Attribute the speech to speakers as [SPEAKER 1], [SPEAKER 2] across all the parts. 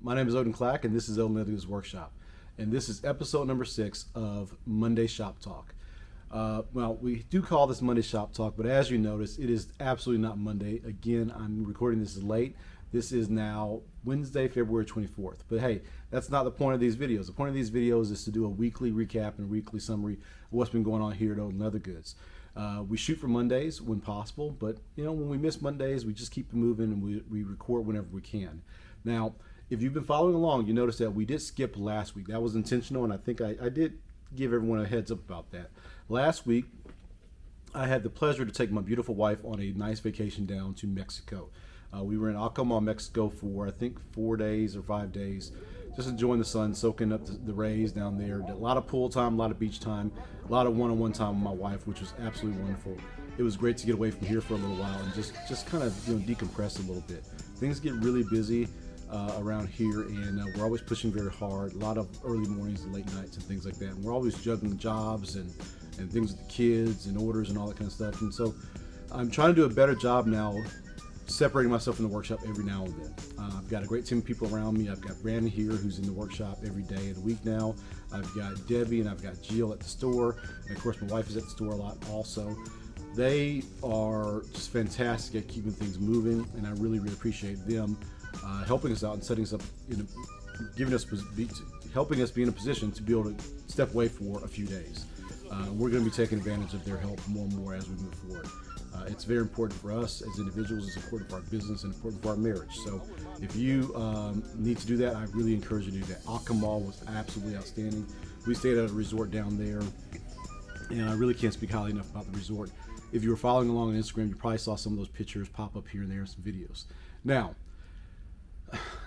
[SPEAKER 1] My name is Odin and this is Odin's Workshop. And this is episode number 6 of Monday Shop Talk. Well, we do call this Monday Shop Talk, but as you notice, it is absolutely not Monday. Again, I'm recording this late. This is now Wednesday, February 24th. But hey, that's not the point of these videos. The point of these videos is to do a weekly recap and weekly summary of what's been going on here at Odin Leather Goods. We shoot for Mondays when possible, but when we miss Mondays, we just keep it moving and we record whenever we can. Now, if you've been following along, you notice that we did skip last week. That was intentional, and I think I did give everyone a heads up about that. Last week, I had the pleasure to take my beautiful wife on a nice vacation down to Mexico. We were in Acoma, Mexico for I think 4 days or 5 days, just enjoying the sun, soaking up the rays down there. Did a lot of pool time, a lot of beach time, a lot of one-on-one time with my wife, which was absolutely wonderful. It was great to get away from here for a little while and just kind of decompress a little bit. Things get really busy around here, and we're always pushing very hard. A lot of early mornings and late nights and things like that. And we're always juggling jobs and things with the kids and orders and all that kind of stuff. And so I'm trying to do a better job now separating myself from the workshop every now and then. I've got a great team of people around me. I've got Brandon here who's in the workshop every day of the week now. I've got Debbie and I've got Jill at the store. And of course my wife is at the store a lot also. They are just fantastic at keeping things moving, and I really, really appreciate them helping us out and setting us up, helping us be in a position to be able to step away for a few days. We're going to be taking advantage of their help more and more as we move forward. It's very important for us as individuals, it's important for our business, and important for our marriage. So if you need to do that, I really encourage you to do that. Acoma was absolutely outstanding. We stayed at a resort down there, and I really can't speak highly enough about the resort. If you were following along on Instagram, you probably saw some of those pictures pop up here and there in some videos. Now,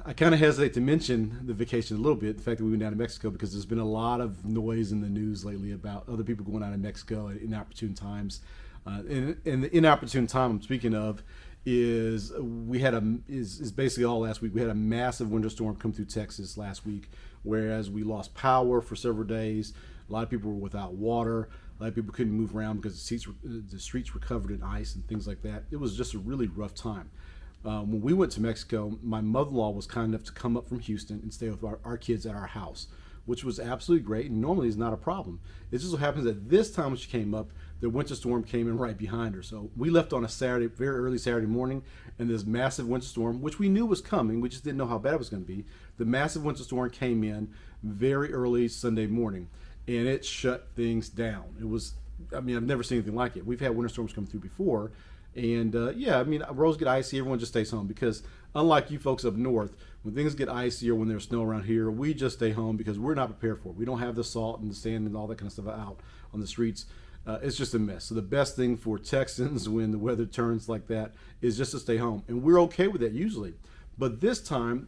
[SPEAKER 1] I kind of hesitate to mention the vacation a little bit, the fact that we went down to Mexico, because there's been a lot of noise in the news lately about other people going out of Mexico at inopportune times. And the inopportune time I'm speaking of is basically all last week. We had a massive winter storm come through Texas last week, whereas we lost power for several days. A lot of people were without water. A lot of people couldn't move around because the streets were covered in ice and things like that. It was just a really rough time. When we went to Mexico, my mother-in-law was kind enough to come up from Houston and stay with our kids at our house, which was absolutely great and normally is not a problem. It just so happens that this time when she came up, the winter storm came in right behind her. So we left on a Saturday, very early Saturday morning, and this massive winter storm, which we knew was coming, we just didn't know how bad it was going to be. The massive winter storm came in very early Sunday morning, and it shut things down. I've never seen anything like it. We've had winter storms come through before, and roads get icy, everyone just stays home, because unlike you folks up north, when things get icy or when there's snow around here, we just stay home because we're not prepared for it. We don't have the salt and the sand and all that kind of stuff out on the streets. It's just a mess. So the best thing for Texans when the weather turns like that is just to stay home. And we're okay with that usually. But this time,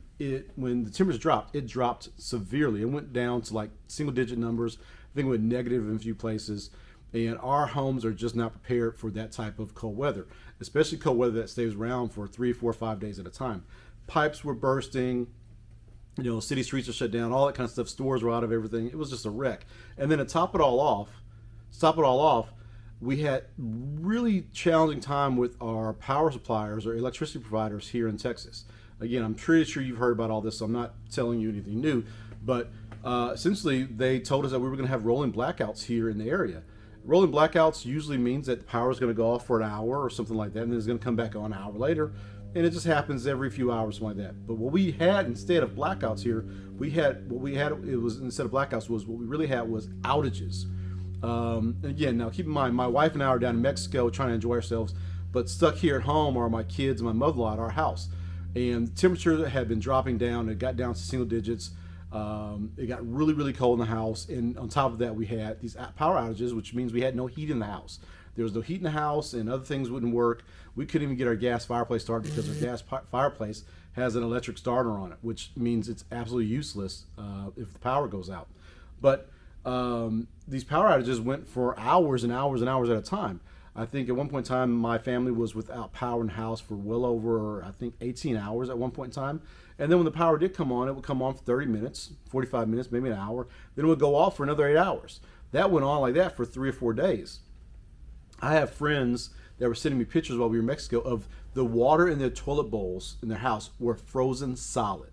[SPEAKER 1] when the temperatures dropped, it dropped severely. It went down to like single digit numbers. I think it went negative in a few places. And our homes are just not prepared for that type of cold weather, especially cold weather that stays around for 3, 4, 5 days at a time. Pipes were bursting, city streets are shut down, all that kind of stuff. Stores were out of everything. It was just a wreck. And then to top it all off, we had really challenging time with our power suppliers or electricity providers here in Texas. Again, I'm pretty sure you've heard about all this, so I'm not telling you anything new, but essentially they told us that we were going to have rolling blackouts here in the area. Rolling blackouts usually means that the power is going to go off for an hour or something like that, and then it's going to come back on an hour later, and it just happens every few hours, something like that. But what we had instead of blackouts here, instead of blackouts was what we really had was outages. Again, now keep in mind, my wife and I are down in Mexico trying to enjoy ourselves, but stuck here at home are my kids and my mother-in-law at our house. And the temperature had been dropping down. It got down to single digits. It got really, really cold in the house. And on top of that, we had these power outages, which means we had no heat in the house. There was no heat in the house, and other things wouldn't work. We couldn't even get our gas fireplace started because our gas fireplace has an electric starter on it, which means it's absolutely useless if the power goes out. But these power outages went for hours and hours and hours at a time. I think at one point in time, my family was without power in the house for well over, 18 hours at one point in time. And then when the power did come on, it would come on for 30 minutes, 45 minutes, maybe an hour. Then it would go off for another 8 hours. That went on like that for 3 or 4 days. I have friends that were sending me pictures while we were in Mexico of the water in their toilet bowls in their house were frozen solid.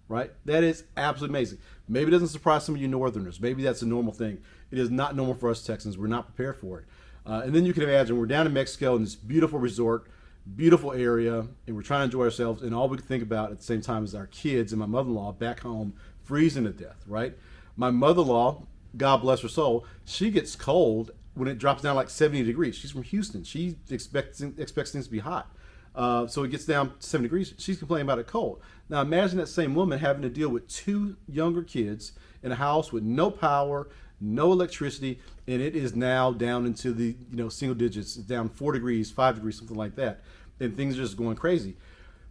[SPEAKER 1] right? That is absolutely amazing. Maybe it doesn't surprise some of you Northerners. Maybe that's a normal thing. It is not normal for us Texans. We're not prepared for it. And then you can imagine we're down in Mexico in this beautiful resort, beautiful area, and we're trying to enjoy ourselves, and all we can think about at the same time is our kids and my mother-in-law back home freezing to death, right? My mother-in-law, God bless her soul, she gets cold when it drops down like 70 degrees. She's from Houston. She expects things to be hot. So it gets down to 7 degrees. She's complaining about it cold. Now imagine that same woman having to deal with 2 younger kids in a house with no power, no electricity, and it is now down into the single digits. It's down 4 degrees, 5 degrees, something like that, and things are just going crazy.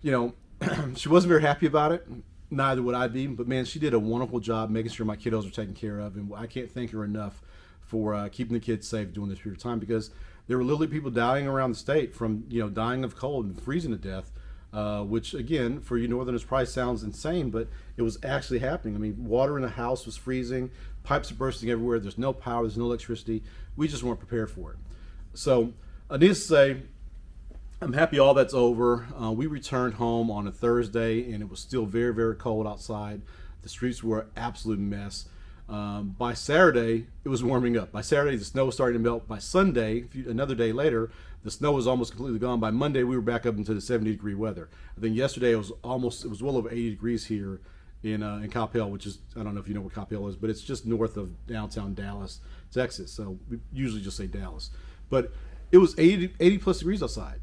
[SPEAKER 1] She wasn't very happy about it. Neither would I be, but man, she did a wonderful job making sure my kiddos are taken care of, and I can't thank her enough for keeping the kids safe during this period of time, because there were literally people dying around the state from dying of cold and freezing to death, which again for you Northerners probably sounds insane, but it was actually happening. I mean, water in the house was freezing, pipes are bursting everywhere, there's no power, there's no electricity. We just weren't prepared for it. So needless to say, I'm happy all that's over. We returned home on a Thursday, and it was still very, very cold outside. The streets were an absolute mess. By Saturday, it was warming up. By Saturday, the snow was starting to melt. By Sunday, another day later, the snow was almost completely gone. By Monday, we were back up into the 70-degree weather. I think yesterday it was well over 80 degrees here in Coppell, which is, I don't know if you know where Coppell is, but it's just north of downtown Dallas, Texas. So we usually just say Dallas. But it was 80 plus degrees outside.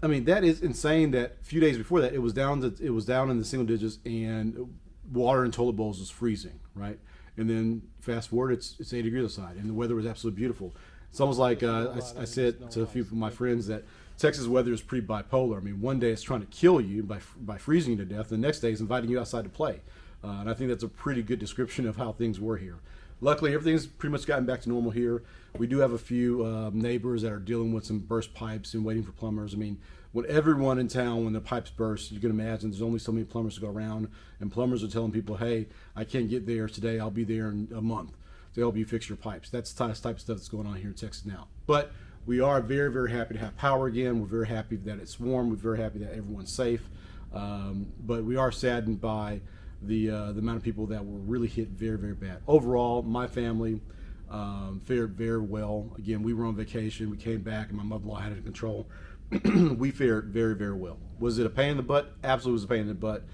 [SPEAKER 1] I mean, that is insane that a few days before that, it was down in the single digits, and water in toilet bowls was freezing, right? And then fast forward, it's 80 degrees outside, and the weather was absolutely beautiful. It's almost like I said to a few of my friends that Texas weather is pretty bipolar. I mean, one day it's trying to kill you by freezing you to death. The next day it's inviting you outside to play. And I think that's a pretty good description of how things were here. Luckily, everything's pretty much gotten back to normal here. We do have a few neighbors that are dealing with some burst pipes and waiting for plumbers. I mean, when everyone in town, when the pipes burst, you can imagine there's only so many plumbers to go around, and plumbers are telling people, hey, I can't get there today. I'll be there in a month to help you fix your pipes. That's the type of stuff that's going on here in Texas now. But we are very, very happy to have power again. We're very happy that it's warm. We're very happy that everyone's safe. But we are saddened by the amount of people that were really hit very, very bad. Overall, my family fared very well. Again, we were on vacation. We came back, and my mother-in-law had it in control. We fared very, very well. Was it a pain in the butt? Absolutely was a pain in the butt.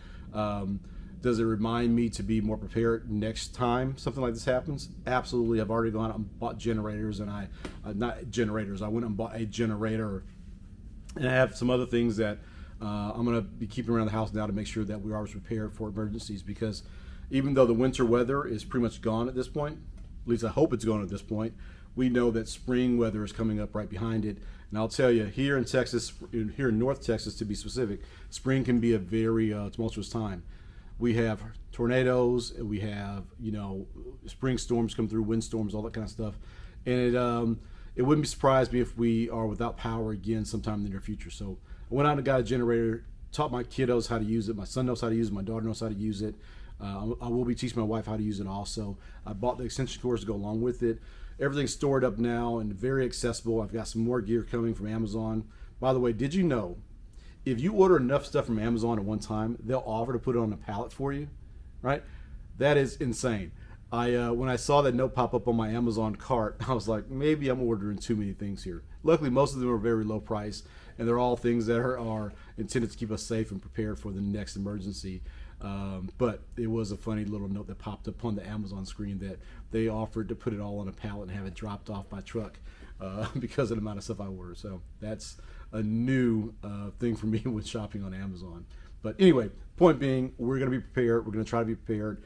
[SPEAKER 1] Does it remind me to be more prepared next time something like this happens? Absolutely. I've already gone out and bought generators, and I went and bought a generator, and I have some other things that I'm going to be keeping around the house now to make sure that we're always prepared for emergencies, because even though the winter weather is pretty much gone at this point, at least I hope it's gone at this point, we know that spring weather is coming up right behind it. And I'll tell you, here in Texas, here in North Texas to be specific, spring can be a very tumultuous time. We have tornadoes, we have, spring storms come through, windstorms, all that kind of stuff. And it wouldn't be surprised me if we are without power again sometime in the near future. So I went out and got a generator, taught my kiddos how to use it. My son knows how to use it. My daughter knows how to use it. I will be teaching my wife how to use it also. I bought the extension cords to go along with it. Everything's stored up now and very accessible. I've got some more gear coming from Amazon. By the way, did you know if you order enough stuff from Amazon at one time, they'll offer to put it on a pallet for you, right? That is insane. When I saw that note pop up on my Amazon cart, I was like, maybe I'm ordering too many things here. Luckily, most of them are very low price, and they're all things that are intended to keep us safe and prepared for the next emergency. But it was a funny little note that popped up on the Amazon screen that they offered to put it all on a pallet and have it dropped off by truck because of the amount of stuff I ordered. So that's a new thing for me when shopping on Amazon. But anyway, point being, we're going to be prepared. We're going to try to be prepared.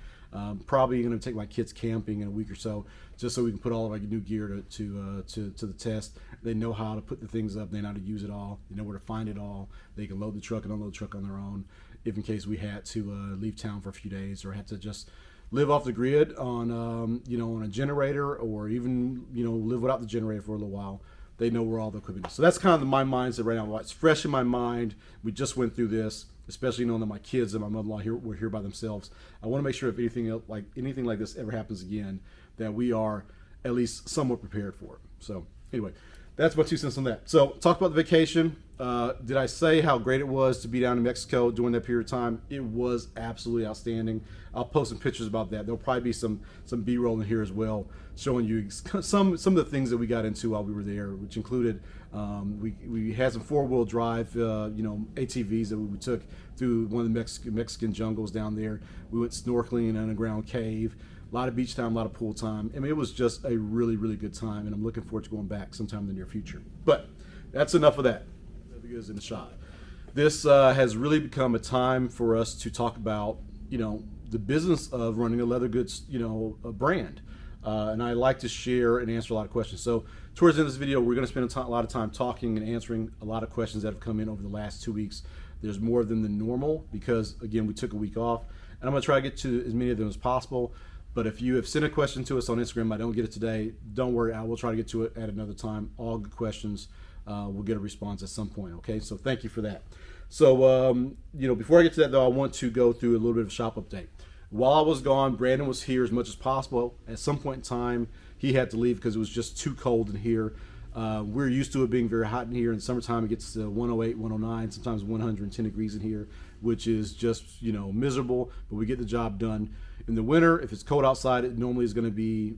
[SPEAKER 1] Probably going to take my kids camping in a week or so, just so we can put all of our new gear to the test. They know how to put the things up. They know how to use it all. They know where to find it all. They can load the truck and unload the truck on their own, if in case we had to leave town for a few days or had to just live off the grid on on a generator, or even live without the generator for a little while. They know where all the equipment is. So that's kind of my mindset right now. It's fresh in my mind. We just went through this, especially knowing that my kids and my mother-in-law were here by themselves. I want to make sure if anything like this ever happens again, that we are at least somewhat prepared for it. So anyway, that's my 2 cents on that. So talk about the vacation. Did I say how great it was to be down in Mexico during that period of time? It was absolutely outstanding. I'll post some pictures about that. There'll probably be some B-roll in here as well, showing you some of the things that we got into while we were there, which included we had some 4-wheel drive ATVs that we took through one of the Mexican jungles down there. We went snorkeling in an underground cave. A lot of beach time, a lot of pool time. I mean, it was just a really, really good time, and I'm looking forward to going back sometime in the near future. But that's enough of that. Because in the shop, this has really become a time for us to talk about, the business of running a leather goods, a brand. And I like to share and answer a lot of questions. So towards the end of this video, we're going to spend a lot of time talking and answering a lot of questions that have come in over the last 2 weeks. There's more of them than normal because, again, we took a week off. And I'm going to try to get to as many of them as possible. But if you have sent a question to us on Instagram, I don't get it today, don't worry. I will try to get to it at another time. All good questions. We'll get a response at some point, okay? So thank you for that. So, before I get to that, though, I want to go through a little bit of a shop update. While I was gone, Brandon was here as much as possible. At some point in time, he had to leave because it was just too cold in here. We're used to it being very hot in here. In the summertime, it gets to 108, 109, sometimes 110 degrees in here, which is just, miserable, but we get the job done. In the winter, if it's cold outside, it normally is going to be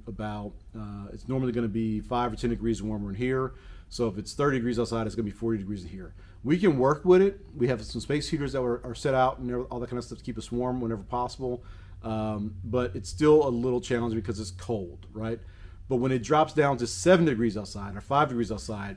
[SPEAKER 1] it's normally going to be 5 or 10 degrees warmer in here. So if it's 30 degrees outside, it's going to be 40 degrees in here. We can work with it. We have some space heaters that are set out and all that kind of stuff to keep us warm whenever possible. But it's still a little challenging because it's cold, right? But when it drops down to 7 degrees outside or 5 degrees outside,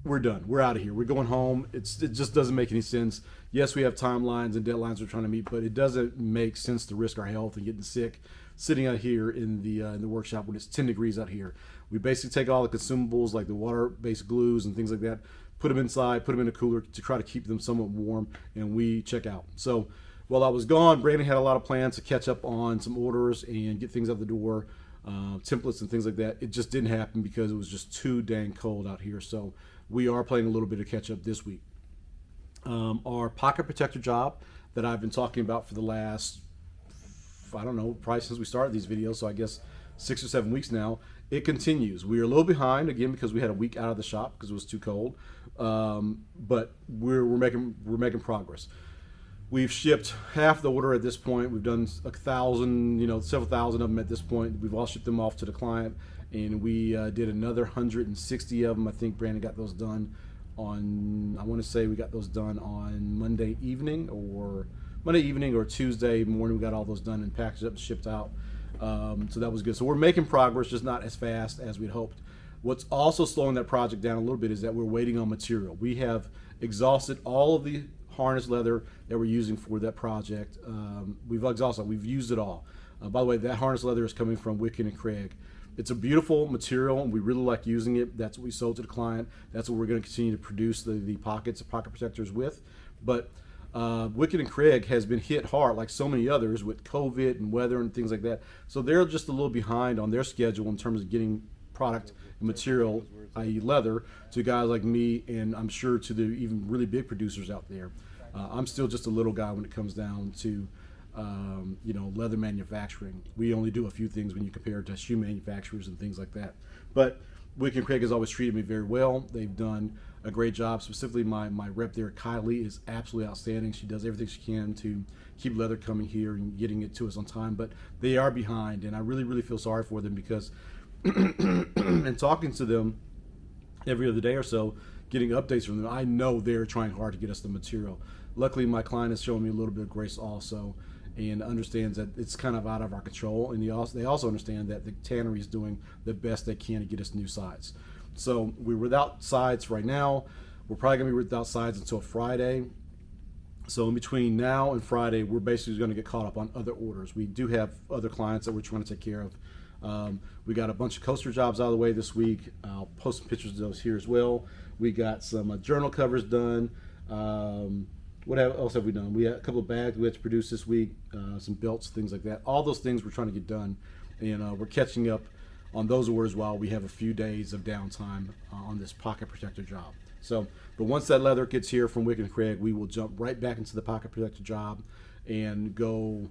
[SPEAKER 1] we're done. We're out of here. We're going home. It just doesn't make any sense. Yes, we have timelines and deadlines we're trying to meet, but it doesn't make sense to risk our health and getting sick sitting out here in the workshop when it's 10 degrees out here. We basically take all the consumables like the water-based glues and things like that, put them inside, put them in a cooler to try to keep them somewhat warm, and we check out. So while I was gone, Brandon had a lot of plans to catch up on some orders and get things out the door, templates and things like that. It just didn't happen because it was just too dang cold out here. So we are playing a little bit of catch up this week. Our pocket protector job that I've been talking about for the last, I don't know, probably since we started these videos, so I guess 6 or 7 weeks now, it continues. We are a little behind, again, because we had a week out of the shop because it was too cold, but we're making progress. We've shipped half the order at this point. We've done 1,000, several thousand of them at this point. We've all shipped them off to the client, and we did another 160 of them. I think Brandon got those done on, I want to say we got those done on Monday evening or Tuesday morning. We got all those done and packaged up and shipped out. So that was good. So we're making progress, just not as fast as we'd hoped. What's also slowing that project down a little bit is that we're waiting on material. We have exhausted all of the harness leather that we're using for that project. We've used it all. By the way, that harness leather is coming from Wicked and Craig. It's a beautiful material, and we really like using it. That's what we sold to the client. That's what we're going to continue to produce the pocket protectors with. But Wicked and Craig has been hit hard, like so many others, with COVID and weather and things like that. So they're just a little behind on their schedule in terms of getting product and material, i.e. leather, to guys like me, and I'm sure to the even really big producers out there. I'm still just a little guy when it comes down to leather manufacturing. We only do a few things when you compare it to shoe manufacturers and things like that. But Wick and Craig has always treated me very well. They've done a great job. Specifically, my rep there, Kylie, is absolutely outstanding. She does everything she can to keep leather coming here and getting it to us on time. But they are behind, and I really, really feel sorry for them because and talking to them every other day or so, getting updates from them, I know they're trying hard to get us the material. Luckily, my client is showing me a little bit of grace also, and understands that it's kind of out of our control. And they also understand that the tannery is doing the best they can to get us new sides. So we're without sides right now. We're probably going to be without sides until Friday. So in between now and Friday, we're basically going to get caught up on other orders. We do have other clients that we're trying to take care of. We got a bunch of coaster jobs out of the way this week. I'll post some pictures of those here as well. We got some journal covers done. What else have we done? We had a couple of bags we had to produce this week, some belts, things like that. All those things we're trying to get done, and we're catching up on those orders while we have a few days of downtime on this pocket protector job. So, but once that leather gets here from Wick and Craig, we will jump right back into the pocket protector job and go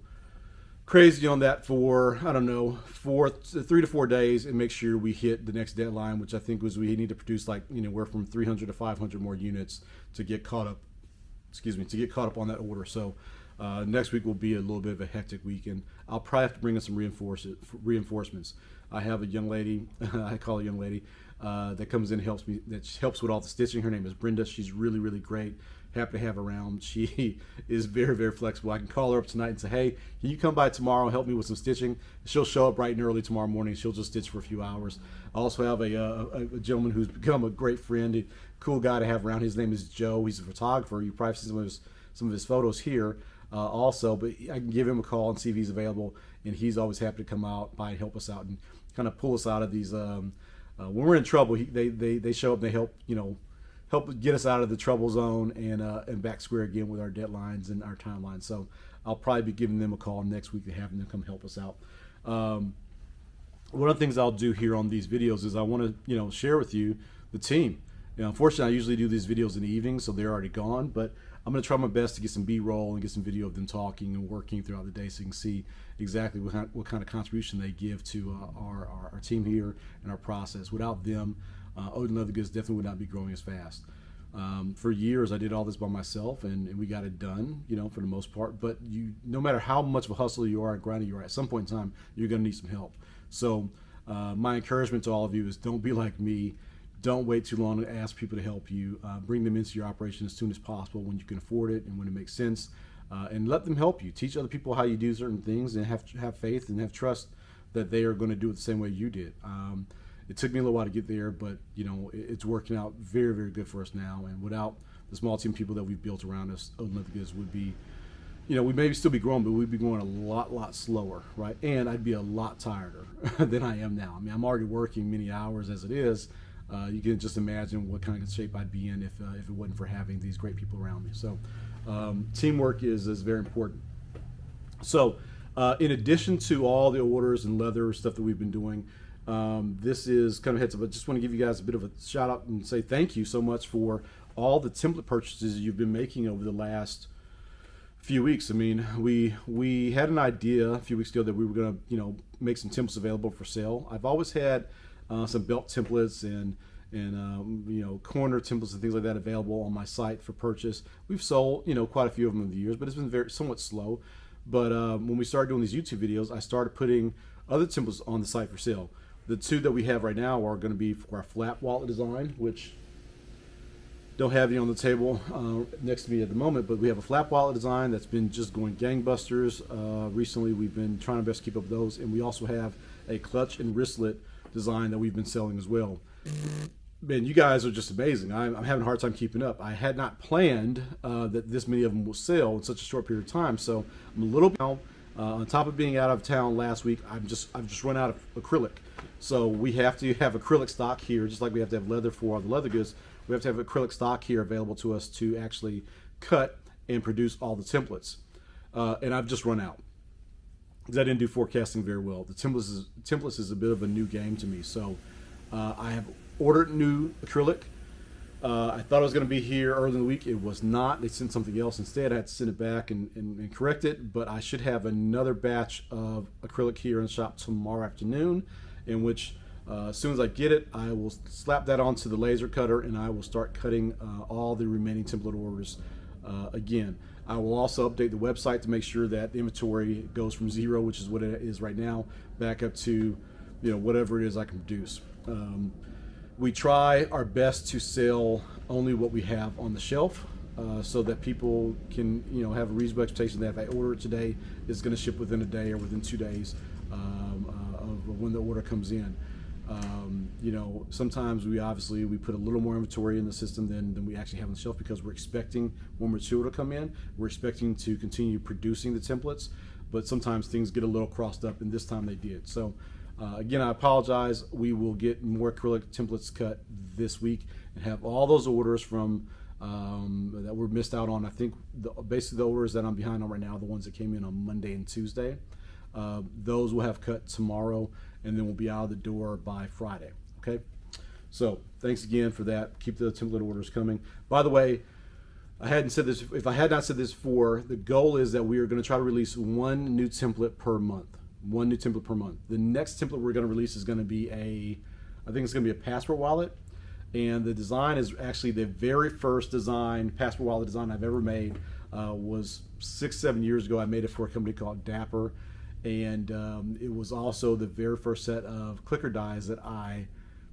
[SPEAKER 1] crazy on that for, I don't know, 3 to 4 days and make sure we hit the next deadline, which I think was we need to produce like, we're from 300 to 500 more units to get caught up, to get caught up on that order. So next week will be a little bit of a hectic week, and I'll probably have to bring in some reinforcements. I have a young lady, I call her a young lady, that comes in and helps me, that helps with all the stitching. Her name is Brenda. She's really, really great. Happy to have her around. She is very, very flexible. I can call her up tonight and say, hey, can you come by tomorrow and help me with some stitching? She'll show up bright and early tomorrow morning. She'll just stitch for a few hours. I also have a gentleman who's become a great friend, a cool guy to have around. His name is Joe. He's a photographer. You probably see some of his photos here also, but I can give him a call and see if he's available, and he's always happy to come out by and help us out and kind of pull us out of these when we're in trouble. They show up and they help help get us out of the trouble zone and back square again with our deadlines and our timelines. So I'll probably be giving them a call next week to have them come help us out. One of the things I'll do here on these videos is I want to share with you the team. Unfortunately, I usually do these videos in the evening, so they're already gone, but I'm going to try my best to get some B-roll and get some video of them talking and working throughout the day so you can see exactly what kind of contribution they give to our team here and our process. Without them, Odin Leather Goods definitely would not be growing as fast. For years, I did all this by myself, and we got it done, for the most part. But no matter how much of a hustler you are and grinder you are, at some point in time, you're going to need some help. So my encouragement to all of you is don't be like me. Don't wait too long to ask people to help you. Bring them into your operation as soon as possible when you can afford it and when it makes sense. And let them help you. Teach other people how you do certain things, and have faith and have trust that they are going to do it the same way you did. It took me a little while to get there, but it's working out very, very good for us now. And without the small team of people that we've built around us, Odin Leather Goods would be, we may still be growing, but we'd be growing a lot slower, right? And I'd be a lot tireder than I am now. I mean, I'm already working many hours as it is. You can just imagine what kind of shape I'd be in if it wasn't for having these great people around me. So teamwork is very important. So in addition to all the orders and leather stuff that we've been doing, this is kind of heads up. I just want to give you guys a bit of a shout out and say thank you so much for all the template purchases you've been making over the last few weeks. I mean, we had an idea a few weeks ago that we were going to make some templates available for sale. I've always had some belt templates and corner templates and things like that available on my site for purchase. We've sold quite a few of them over the years, but it's been somewhat slow. But when we started doing these YouTube videos, I started putting other templates on the site for sale. The two that we have right now are going to be for our flap wallet design, which don't have any on the table next to me at the moment, but we have a flap wallet design that's been just going gangbusters. Recently, we've been trying our best to keep up with those, and we also have a clutch and wristlet design that we've been selling as well. Man, you guys are just amazing. I'm having a hard time keeping up. I had not planned that this many of them will sell in such a short period of time, so I'm a little now. On top of being out of town last week, I've just run out of acrylic. So we have to have acrylic stock here, just like we have to have leather for all the leather goods. We have to have acrylic stock here available to us to actually cut and produce all the templates. And I've just run out because I didn't do forecasting very well. The templates is a bit of a new game to me. So I have ordered new acrylic. I thought it was going to be here early in the week. It was not. They sent something else instead. I had to send it back and correct it. But I should have another batch of acrylic here in the shop tomorrow afternoon, in which as soon as I get it, I will slap that onto the laser cutter and I will start cutting all the remaining template orders again. I will also update the website to make sure that the inventory goes from 0, which is what it is right now, back up to whatever it is I can produce. We try our best to sell only what we have on the shelf, so that people can have a reasonable expectation that if I order it today, it's going to ship within a day or within 2 days of when the order comes in. Sometimes we put a little more inventory in the system than we actually have on the shelf because we're expecting more material to come in. We're expecting to continue producing the templates, but sometimes things get a little crossed up, and this time they did. So again, I apologize. We will get more acrylic templates cut this week and have all those orders from that were missed out on. I think basically the orders that I'm behind on right now are the ones that came in on Monday and Tuesday. Those will have cut tomorrow, and then we'll be out of the door by Friday. Okay, so thanks again for that. Keep the template orders coming. By the way, I hadn't said this, if I had not said this before, the goal is that we are going to try to release one new template per month. One new template per month. The next template we're going to release is going to be I think it's going to be a passport wallet. And the design is actually the very first passport wallet design I've ever made. Was 6-7 years ago. I made it for a company called Dapper. And it was also the very first set of clicker dies that I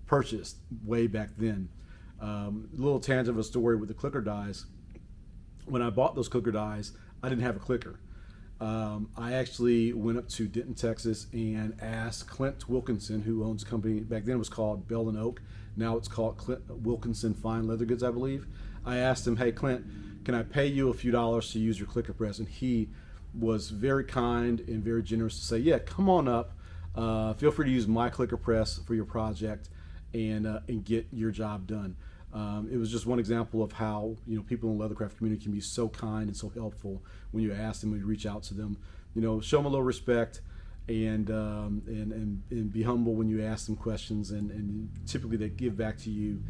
[SPEAKER 1] purchased way back then. A little tangent of a story with the clicker dies. When I bought those clicker dies, I didn't have a clicker. I actually went up to Denton, Texas, and asked Clint Wilkinson, who owns a company. Back then it was called Bell & Oak. Now it's called Clint Wilkinson Fine Leather Goods, I believe. I asked him, hey, Clint, can I pay you a few dollars to use your clicker press? And he was very kind and very generous to say, yeah, come on up. Feel free to use my clicker press for your project and get your job done. It was just one example of how people in the leathercraft community can be so kind and so helpful when you ask them, when you reach out to them. Show them a little respect and be humble when you ask them questions, and typically they give back to you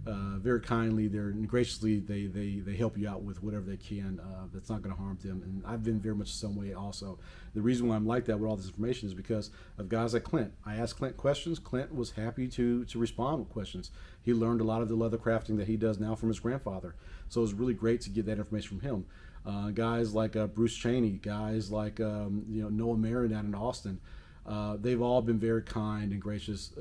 [SPEAKER 1] very kindly. And graciously they help you out with whatever they can that's not going to harm them. And I've been very much the same way also. The reason why I'm like that with all this information is because of guys like Clint. I asked Clint questions. Clint was happy to respond with questions. He learned a lot of the leather crafting that he does now from his grandfather. So it was really great to get that information from him. Guys like Bruce Cheney, guys like Noah Marin down in Austin. They've all been very kind and gracious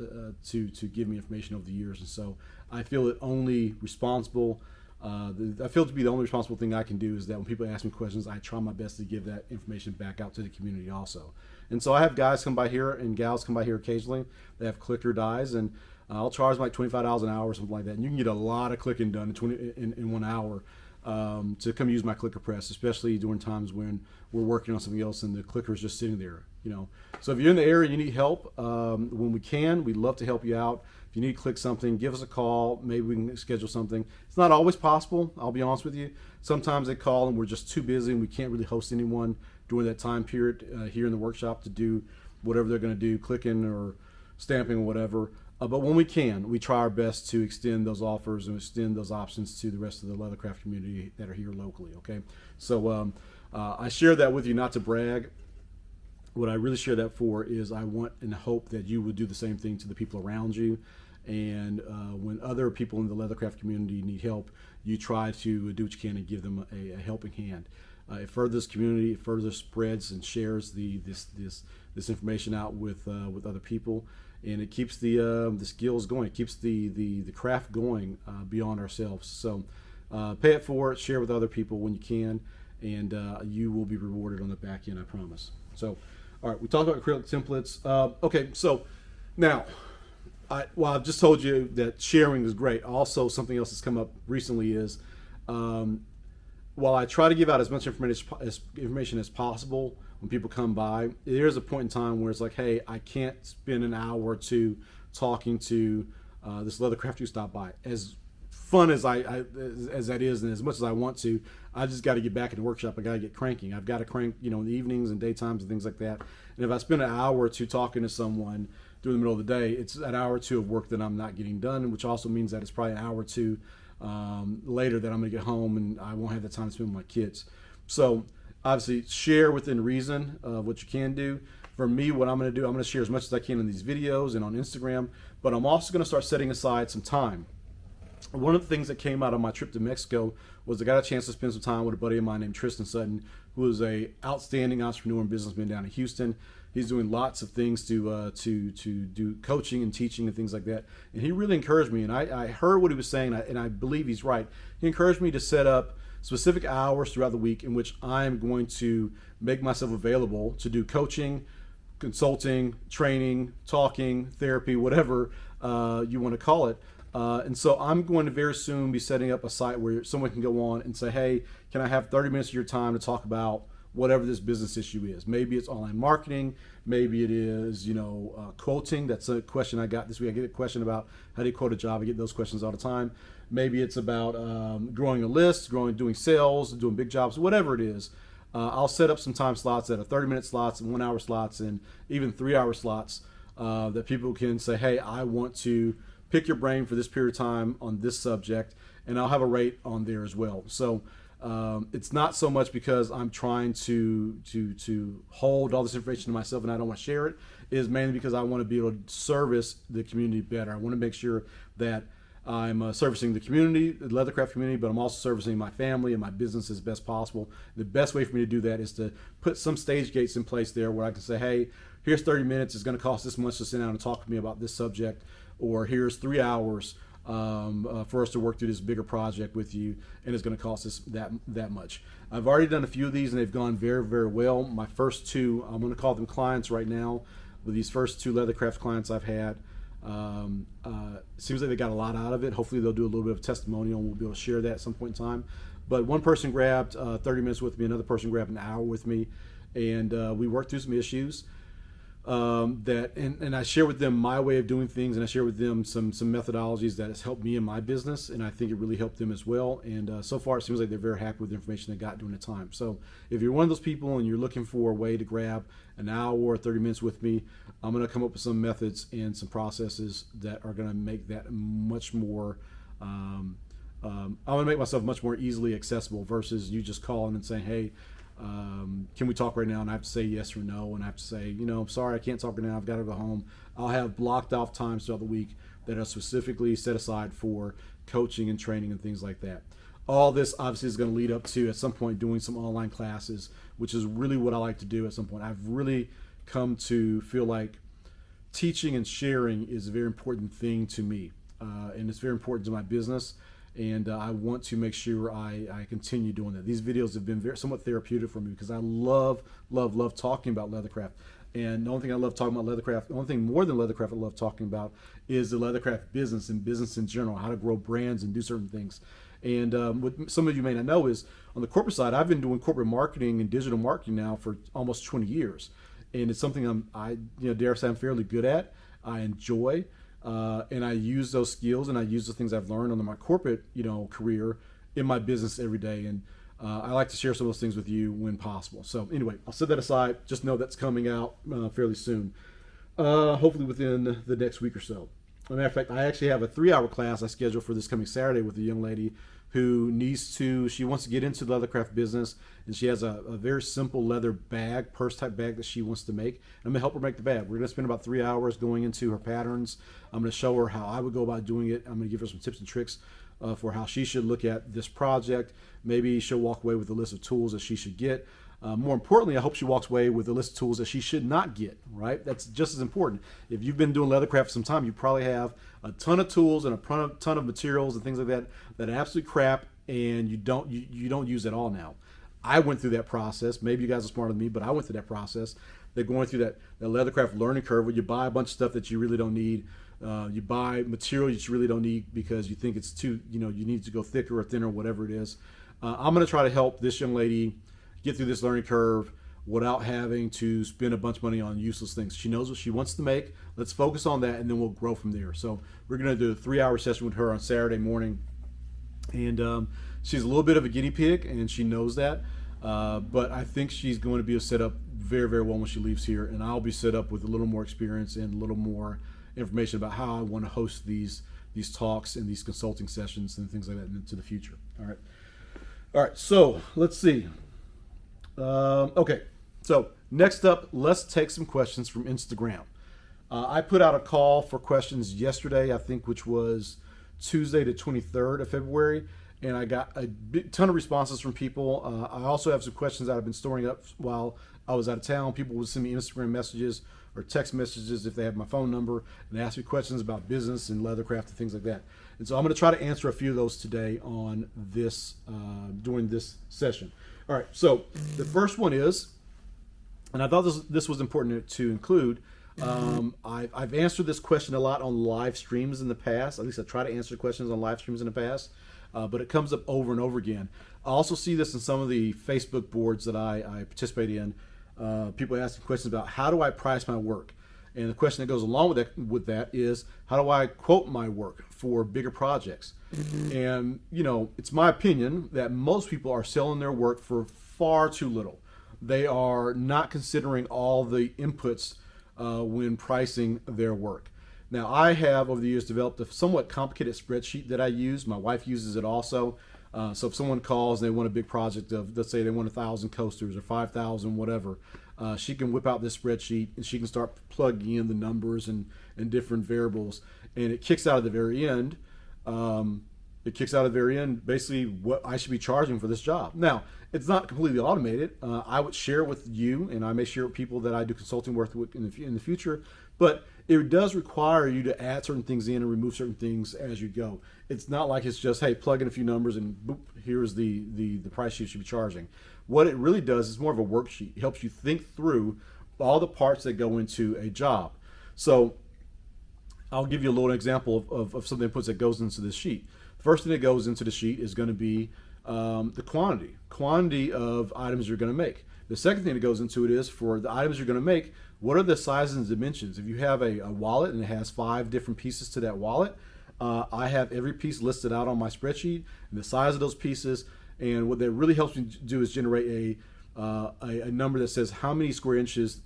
[SPEAKER 1] to give me information over the years, and so I feel it only responsible. I feel to be the only responsible thing I can do is that when people ask me questions, I try my best to give that information back out to the community also. And so I have guys come by here and gals come by here occasionally. They have clicker dies, and I'll charge them like $25 an hour or something like that, and you can get a lot of clicking done in 1 hour. To come use my clicker press, especially during times when we're working on something else and the clicker is just sitting there, So if you're in the area and you need help, when we can, we'd love to help you out. If you need to click something, give us a call. Maybe we can schedule something. It's not always possible, I'll be honest with you. Sometimes they call and we're just too busy and we can't really host anyone during that time period here in the workshop to do whatever they're going to do, clicking or stamping or whatever. But when we can, we try our best to extend those offers and extend those options to the rest of the leathercraft community that are here locally, okay? So I share that with you not to brag. What I really share that for is I want and hope that you would do the same thing to the people around you. And when other people in the leathercraft community need help, you try to do what you can and give them a helping hand. It furthers community, it further spreads and shares this information out with other people. And it keeps the skills going. It keeps the craft going beyond ourselves. So pay it forward, share with other people when you can, and you will be rewarded on the back end, I promise. So, all right, we talked about acrylic templates. Okay, so now, I've just told you that sharing is great. Also, something else that's come up recently is while I try to give out as much information as possible when people come by, there's a point in time where it's like, hey, I can't spend an hour or two talking to this leathercraft who stopped by. As fun as as that is, and as much as I want to, I just got to get back in the workshop. I got to get cranking. I've got to crank, in the evenings and daytimes and things like that. And if I spend an hour or two talking to someone during the middle of the day, it's an hour or two of work that I'm not getting done, which also means that it's probably an hour or two later that I'm going to get home and I won't have the time to spend with my kids. So obviously share within reason of what you can do. For me, what I'm going to do, I'm going to share as much as I can in these videos and on Instagram, but I'm also going to start setting aside some time. One of the things that came out of my trip to Mexico was I got a chance to spend some time with a buddy of mine named Tristan Sutton, who is a outstanding entrepreneur and businessman down in Houston. He's doing lots of things to do coaching and teaching and things like that. And he really encouraged me, and I heard what he was saying, and I believe he's right. He encouraged me to set up specific hours throughout the week in which I'm going to make myself available to do coaching, consulting, training, talking, therapy, whatever you want to call it. And so I'm going to very soon be setting up a site where someone can go on and say, hey, can I have 30 minutes of your time to talk about whatever this business issue is? Maybe it's online marketing. Maybe it is, quoting. That's a question I got this week. I get a question about how do you quote a job. I get those questions all the time. Maybe it's about growing a list, doing sales, doing big jobs, whatever it is. I'll set up some time slots that are 30-minute slots and 1-hour slots and even 3-hour slots that people can say, hey, I want to pick your brain for this period of time on this subject. and I'll have a rate on there as well. So it's not so much because I'm trying to hold all this information to myself and I don't want to share it. It is mainly because I want to be able to service the community better. I want to make sure that I'm servicing the community, the leathercraft community, but I'm also servicing my family and my business as best possible. The best way for me to do that is to put some stage gates in place there where I can say, hey, here's 30 minutes. It's going to cost this much to sit down and talk to me about this subject, or here's 3 hours for us to work through this bigger project with you, and it's going to cost us that much. I've already done a few of these, and they've gone very, very well. My first two, I'm going to call them clients right now, with these first two leathercraft clients I've had. Seems like they got a lot out of it. Hopefully they'll do a little bit of testimonial, and we'll be able to share that at some point in time. But one person grabbed 30 minutes with me, another person grabbed an hour with me, and we worked through some issues. And I share with them my way of doing things, and I share with them some methodologies that has helped me in my business, and I think it really helped them as well. And so far, it seems like they're very happy with the information they got during the time. So if you're one of those people and you're looking for a way to grab an hour or 30 minutes with me, I'm going to come up with some methods and some processes that are going to make that much more. I'm going to make myself much more easily accessible versus you just calling and saying, hey, can we talk right now? And I have to say yes or no, and I have to say, I'm sorry, I can't talk right now, I've got to go home. I'll have blocked off times throughout the week that are specifically set aside for coaching and training and things like that. All this obviously is going to lead up to at some point doing some online classes, which is really what I like to do at some point. I've really come to feel like teaching and sharing is a very important thing to me, and it's very important to my business. And I want to make sure I continue doing that. These videos have been somewhat therapeutic for me because I love talking about leathercraft. And the only thing I love talking about leathercraft, the only thing more than leathercraft I love talking about is the leathercraft business and business in general, how to grow brands and do certain things. And what some of you may not know is on the corporate side, I've been doing corporate marketing and digital marketing now for almost 20 years. And it's something I dare say I'm fairly good at. I enjoy. And I use those skills and I use the things I've learned under my corporate, career in my business every day. And I like to share some of those things with you when possible. So anyway, I'll set that aside. Just know that's coming out fairly soon, hopefully within the next week or so. As a matter of fact, I actually have a 3-hour class I scheduled for this coming Saturday with a young lady who she wants to get into the leathercraft business, and she has a very simple leather bag, purse type bag that she wants to make. I'm going to help her make the bag. We're going to spend about 3 hours going into her patterns. I'm going to show her how I would go about doing it. I'm going to give her some tips and tricks for how she should look at this project. Maybe she'll walk away with a list of tools that she should get. More importantly, I hope she walks away with a list of tools that she should not get, right? That's just as important. If you've been doing leathercraft for some time, you probably have a ton of tools and a ton of materials and things like that are absolute crap, and you don't use at all now. I went through that process. Maybe you guys are smarter than me, but I went through that process. They're going through that leathercraft learning curve where you buy a bunch of stuff that you really don't need. You buy material that you really don't need because you think it's too, you need to go thicker or thinner, whatever it is. I'm going to try to help this young lady get through this learning curve without having to spend a bunch of money on useless things. She knows what she wants to make. Let's focus on that, and then we'll grow from there. So we're going to do a 3-hour session with her on Saturday morning. And she's a little bit of a guinea pig, and she knows that. But I think she's going to be set up very, very well when she leaves here. And I'll be set up with a little more experience and a little more information about how I want to host these talks and these consulting sessions and things like that into the future. All right. So let's see. Okay, so next up, let's take some questions from Instagram. I put out a call for questions yesterday, I think, which was Tuesday the 23rd of February, and I got a ton of responses from people. I also have some questions that I've been storing up while I was out of town. People would send me Instagram messages or text messages if they have my phone number, and ask me questions about business and leathercraft and things like that. And so I'm going to try to answer a few of those today on this during this session. All right, so the first one is, and I thought this was important to include. I've answered this question a lot on live streams in the past. At least I try to answer questions on live streams in the past, but it comes up over and over again. I also see this in some of the Facebook boards that I participate in. People asking questions about how do I price my work, and the question that goes along with that is how do I quote my work for bigger projects? And it's my opinion that most people are selling their work for far too little. They are not considering all the inputs when pricing their work. Now, I have over the years developed a somewhat complicated spreadsheet that I use. My wife uses it also. So if someone calls and they want a big project of, let's say they want 1,000 coasters or 5,000, whatever, she can whip out this spreadsheet and she can start plugging in the numbers and different variables. And it kicks out at the very end. Basically what I should be charging for this job. Now, it's not completely automated. I would share it with you, and I may share it with people that I do consulting work with in the future. But it does require you to add certain things in and remove certain things as you go. It's not like it's just, hey, plug in a few numbers and boop, here's the price you should be charging. What it really does is more of a worksheet. It helps you think through all the parts that go into a job. So I'll give you a little example of some inputs that goes into this sheet. The first thing that goes into the sheet is going to be the quantity of items you're going to make. The second thing that goes into it is for the items you're going to make, what are the sizes and dimensions? If you have a wallet and it has 5 different pieces to that wallet, I have every piece listed out on my spreadsheet and the size of those pieces. And what that really helps me do is generate a number that says how many square inches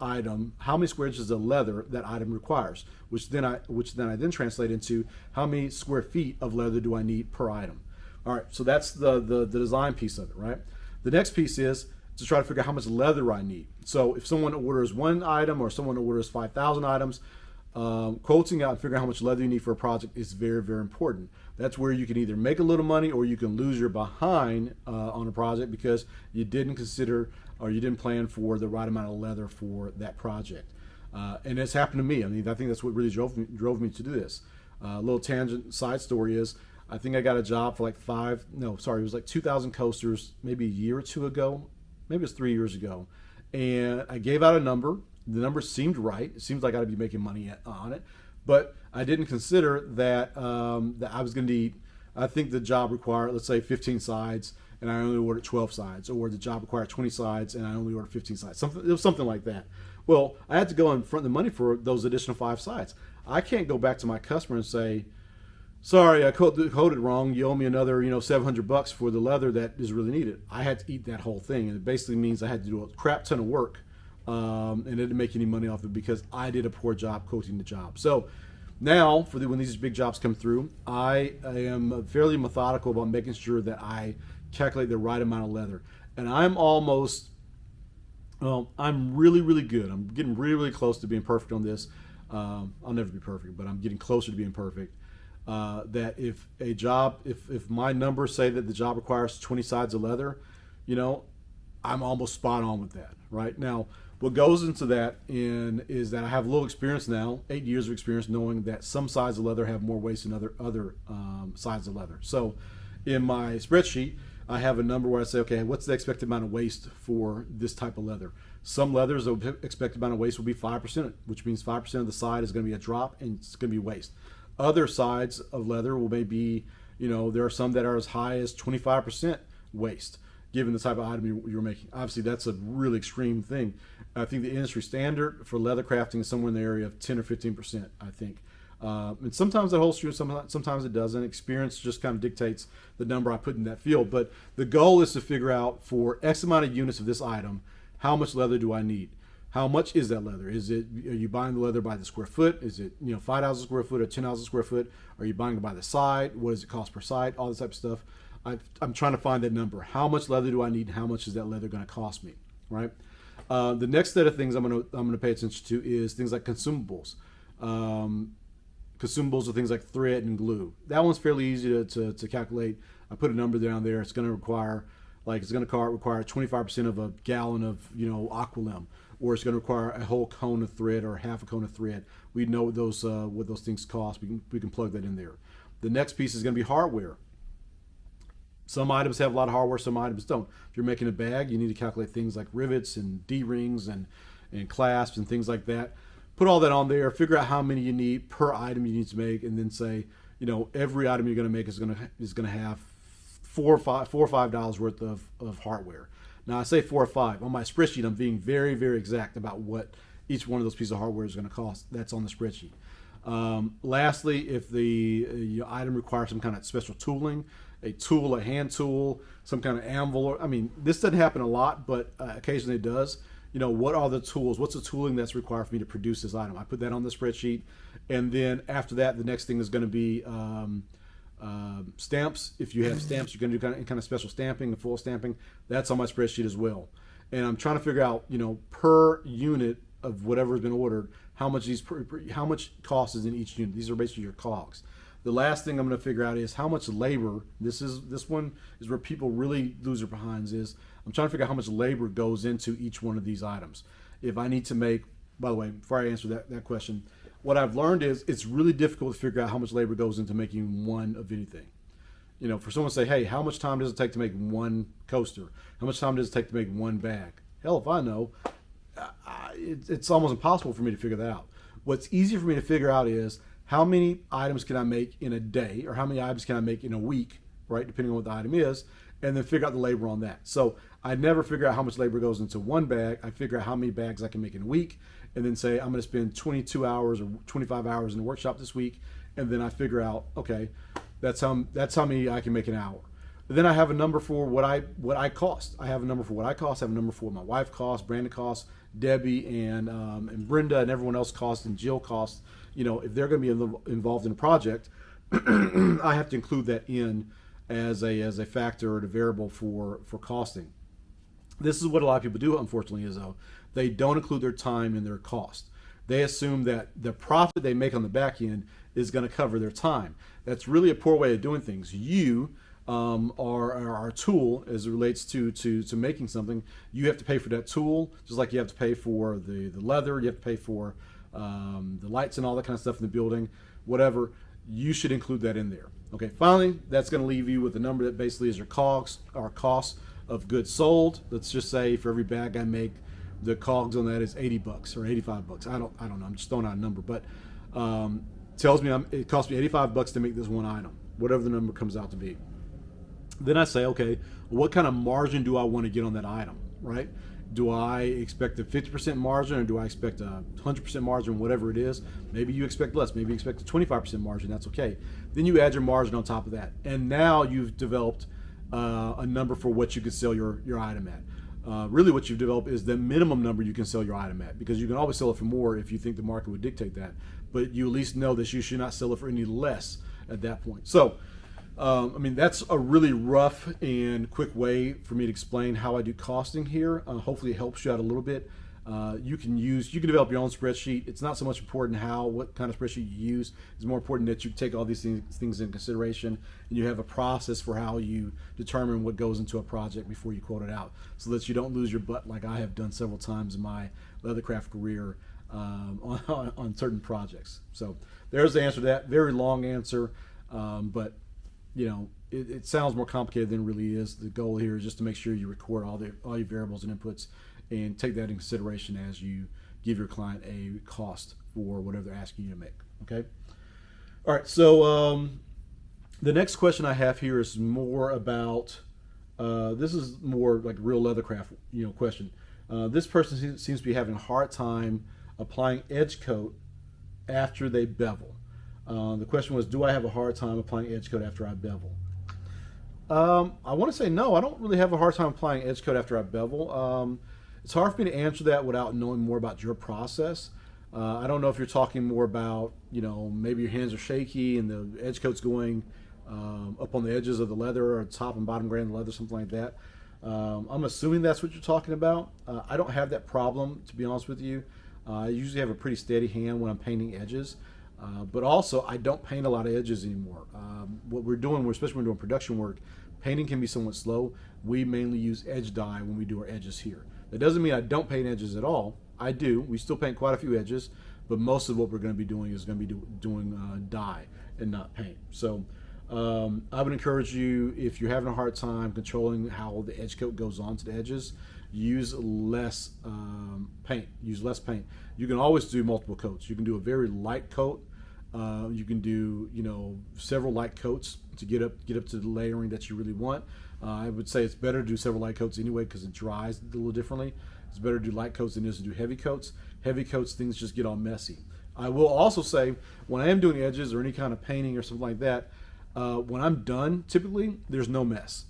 [SPEAKER 1] how many square inches of leather that item requires, which then I translate into how many square feet of leather do I need per item. All right, so that's the design piece of it, right? The next piece is to try to figure out how much leather I need. So if someone orders 1 item or someone orders 5,000 items, quoting out and figuring out how much leather you need for a project is very, very important. That's where you can either make a little money or you can lose your behind on a project because you didn't consider or you didn't plan for the right amount of leather for that project. And it's happened to me. I mean, I think that's what really drove me to do this. A little tangent side story is I think I got a job for it was like 2,000 coasters maybe a year or two ago. Maybe it was 3 years ago. And I gave out a number. The number seemed right. It seems like I'd be making money on it. But I didn't consider that that I was going to need, I think the job required, let's say 15 sides, and I only ordered 12 sides. Or the job required 20 sides, and I only ordered 15 sides. It was something like that. Well, I had to go and front the money for those additional 5 sides. I can't go back to my customer and say, sorry, I coded wrong. You owe me another, $700 for the leather that is really needed. I had to eat that whole thing, and it basically means I had to do a crap ton of work, and it didn't make any money off it because I did a poor job quoting the job. So now, when these big jobs come through, I am fairly methodical about making sure that I calculate the right amount of leather, and I'm really, really good. I'm getting really, really close to being perfect on this. I'll never be perfect, but I'm getting closer to being perfect. That if my numbers say that the job requires 20 sides of leather, I'm almost spot on with that. Right now, what goes into that is that I have a little experience now, 8 years of experience, knowing that some sides of leather have more waste than other sides of leather. So, in my spreadsheet, I have a number where I say, okay, what's the expected amount of waste for this type of leather? Some leathers, the expected amount of waste will be 5%, which means 5% of the side is going to be a drop and it's going to be waste. Other sides of leather will maybe, there are some that are as high as 25% waste, given the type of item you're making. Obviously, that's a really extreme thing. I think the industry standard for leather crafting is somewhere in the area of 10 or 15%, I think. And sometimes that holds true, sometimes it doesn't. Experience just kind of dictates the number I put in that field. But the goal is to figure out for X amount of units of this item, how much leather do I need? How much is that leather? Are you buying the leather by the square foot? Is it 5,000 square foot or 10,000 square foot? Are you buying it by the side? What does it cost per side? All this type of stuff. I'm trying to find that number. How much leather do I need? How much is that leather going to cost me? Right. The next set of things I'm going to pay attention to is things like consumables. Consumables are things like thread and glue. That one's fairly easy to calculate. I put a number down there. It's going to require 25% of a gallon of Aqualim, or it's going to require a whole cone of thread or half a cone of thread. We know what those things cost. We can plug that in there. The next piece is going to be hardware. Some items have a lot of hardware, some items don't. If you're making a bag, you need to calculate things like rivets and D-rings and clasps and things like that. Put all that on there, figure out how many you need per item you need to make, and then say, every item you're going to make is going to have $4 or $5 worth of hardware. Now I say 4 or 5 on my spreadsheet. I'm being very, very exact about what each one of those pieces of hardware is going to cost. That's on the spreadsheet. Lastly, if the item requires some kind of special tooling, a hand tool, some kind of anvil, this doesn't happen a lot, but occasionally it does. what are the tools? What's the tooling that's required for me to produce this item? I put that on the spreadsheet, and then after that, the next thing is going to be stamps. If you have stamps, you're going to do kind of special stamping, the full stamping. That's on my spreadsheet as well. And I'm trying to figure out, per unit of whatever has been ordered, how much cost is in each unit. These are basically your cogs. The last thing I'm going to figure out is how much labor. This one is where people really lose their behinds. Is I'm trying to figure out how much labor goes into each one of these items. If I need to make, by the way, before I answer that question, what I've learned is it's really difficult to figure out how much labor goes into making one of anything. For someone to say, hey, how much time does it take to make one coaster? How much time does it take to make one bag? Hell, if I know, it's almost impossible for me to figure that out. What's easy for me to figure out is how many items can I make in a day, or how many items can I make in a week, right? Depending on what the item is, and then figure out the labor on that. So I never figure out how much labor goes into one bag. I figure out how many bags I can make in a week, and then say I'm going to spend 22 hours or 25 hours in the workshop this week, and then I figure out, okay, that's how many I can make an hour. But then I have a number for what I cost. I have a number for what I cost. I have a number for what my wife costs, Brandon costs, Debbie and Brenda and everyone else costs, and Jill costs. If they're going to be involved in a project, I have to include that in as a factor or a variable for costing. This is what a lot of people do, unfortunately, is though they don't include their time in their cost. They assume that the profit they make on the back end is going to cover their time. That's really a poor way of doing things. You are a tool as it relates to making something. You have to pay for that tool, just like you have to pay for the leather, you have to pay for the lights and all that kind of stuff in the building, whatever. You should include that in there. Okay, finally, that's going to leave you with a number that basically is your cogs, or cost of goods sold. Let's just say for every bag I make, the cogs on that is $80 or $85. I don't know. I'm just throwing out a number, but tells me it costs me $85 to make this one item, whatever the number comes out to be. Then I say, okay, what kind of margin do I want to get on that item, right? Do I expect a 50% margin, or do I expect a 100% margin, whatever it is? Maybe you expect less. Maybe you expect a 25% margin. That's okay. Then you add your margin on top of that. And now you've developed a number for what you could sell your item at. Really what you've developed is the minimum number you can sell your item at, because you can always sell it for more if you think the market would dictate that. But you at least know that you should not sell it for any less at that point. So, that's a really rough and quick way for me to explain how I do costing here. Hopefully it helps you out a little bit. You can develop your own spreadsheet. It's not so much important what kind of spreadsheet you use. It's more important that you take all these things into consideration, and you have a process for how you determine what goes into a project before you quote it out, so that you don't lose your butt like I have done several times in my leathercraft career on certain projects. So there's the answer to that. Very long answer, but it sounds more complicated than it really is. The goal here is just to make sure you record all your variables and inputs, and take that in consideration as you give your client a cost for whatever they're asking you to make. Okay. All right. So the next question I have here is more about. This is more like a real leathercraft, question. This person seems to be having a hard time applying edge coat after they bevel. The question was, do I have a hard time applying edge coat after I bevel? I want to say no, I don't really have a hard time applying edge coat after I bevel. It's hard for me to answer that without knowing more about your process. I don't know if you're talking more about, maybe your hands are shaky and the edge coat's going up on the edges of the leather, or top and bottom grain of the leather, something like that. I'm assuming that's what you're talking about. I don't have that problem, to be honest with you. I usually have a pretty steady hand when I'm painting edges. But also, I don't paint a lot of edges anymore. What we're doing, especially when we're doing production work, painting can be somewhat slow. We mainly use edge dye when we do our edges here. That doesn't mean I don't paint edges at all. I do. We still paint quite a few edges, but most of what we're going to be doing is going to be doing dye and not paint. So I would encourage you, if you're having a hard time controlling how the edge coat goes onto the edges, use less paint. Use less paint. You can always do multiple coats. You can do a very light coat. You can do several light coats to get up to the layering that you really want. I would say it's better to do several light coats anyway, because it dries a little differently. It's better to do light coats than it is to do heavy coats. Heavy coats, things just get all messy. I will also say, when I am doing edges or any kind of painting or something like that, when I'm done, typically there's no mess.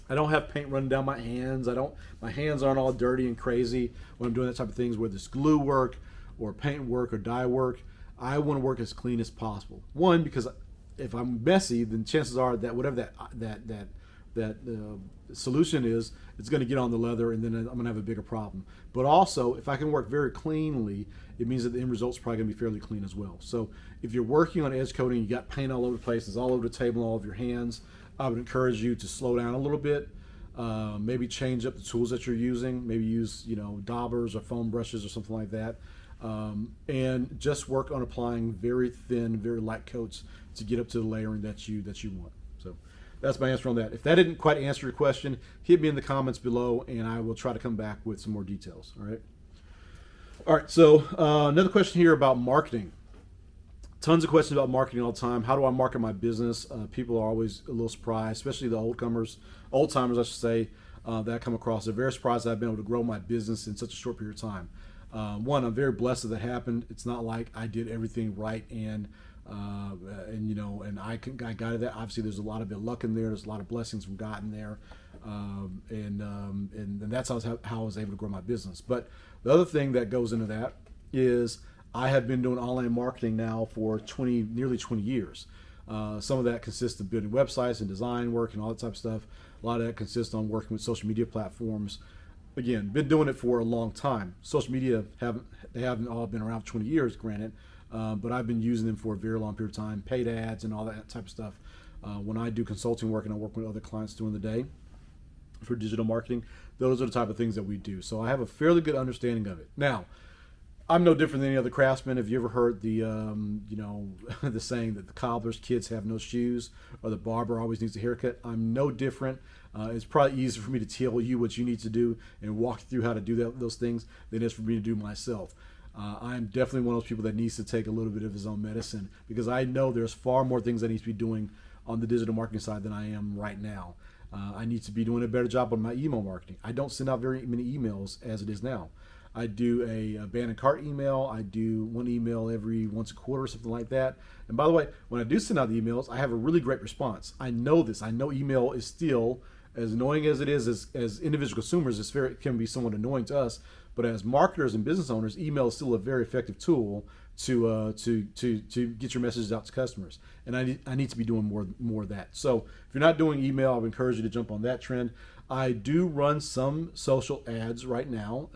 [SPEAKER 1] I don't have paint running down my hands. My hands aren't all dirty and crazy when I'm doing that type of things, whether it's glue work or paint work or dye work. I want to work as clean as possible. One, because if I'm messy, then chances are that whatever that solution is, it's going to get on the leather, and then I'm going to have a bigger problem. But also, if I can work very cleanly, it means that the end result's probably going to be fairly clean as well. So if you're working on edge coating, you got paint all over the place, it's all over the table, all over your hands, I would encourage you to slow down a little bit. Maybe change up the tools that you're using. Maybe use daubers or foam brushes or something like that. And just work on applying very thin, very light coats to get up to the layering that you want. So that's my answer on that. If that didn't quite answer your question, hit me in the comments below, and I will try to come back with some more details. All right. So another question here about marketing. Tons of questions about marketing all the time. How do I market my business? People are always a little surprised, especially the old timers, I should say, that I come across. They're very surprised that I've been able to grow my business in such a short period of time. One, I'm very blessed that happened. It's not like I did everything right and I got it. That obviously there's a lot of luck in there. There's a lot of blessings from God in there, and that's how I was able to grow my business. But the other thing that goes into that is I have been doing online marketing now for nearly 20 years. Some of that consists of building websites and design work and all that type of stuff. A lot of that consists on working with social media platforms. Again, been doing it for a long time. Social media haven't all been around for 20 years, granted, but I've been using them for a very long period of time, paid ads and all that type of stuff. When I do consulting work and I work with other clients during the day for digital marketing, those are the type of things that we do. So I have a fairly good understanding of it. Now, I'm no different than any other craftsman. Have you ever heard the the saying that the cobbler's kids have no shoes, or the barber always needs a haircut? I'm no different. It's probably easier for me to tell you what you need to do and walk you through how to do those things than it is for me to do myself. I'm definitely one of those people that needs to take a little bit of his own medicine, because I know there's far more things I need to be doing on the digital marketing side than I am right now. I need to be doing a better job on my email marketing. I don't send out very many emails as it is now. I do a abandoned cart email. I do one email every once a quarter or something like that. And by the way, when I do send out the emails, I have a really great response. I know this. I know email is still, as annoying as it is as individual consumers, it can be somewhat annoying to us. But as marketers and business owners, email is still a very effective tool to get your messages out to customers. And I need to be doing more of that. So if you're not doing email, I would encourage you to jump on that trend. I do run some social ads right now.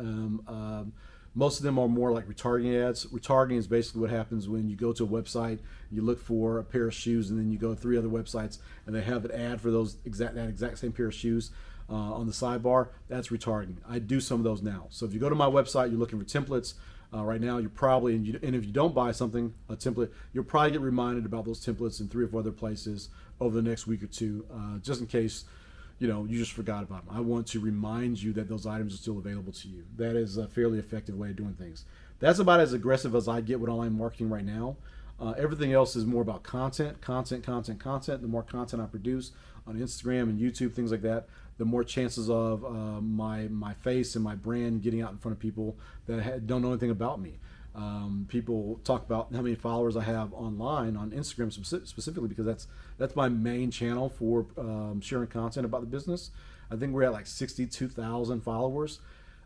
[SPEAKER 1] Most of them are more like retargeting ads. Retargeting is basically what happens when you go to a website, you look for a pair of shoes, and then you go to 3 other websites, and they have an ad for that exact same pair of shoes on the sidebar. That's retargeting. I do some of those now. So if you go to my website, you're looking for templates. Right now, you're probably, and if you don't buy a template, you'll probably get reminded about those templates in 3 or 4 other places over the next week or two, just in case you just forgot about them. I want to remind you that those items are still available to you. That is a fairly effective way of doing things. That's about as aggressive as I get with online marketing right now. Everything else is more about content. The more content I produce on Instagram and YouTube, things like that, the more chances of my face and my brand getting out in front of people that don't know anything about me. People talk about how many followers I have online on Instagram specifically, because that's my main channel for sharing content about the business. I think we're at like 62,000 followers.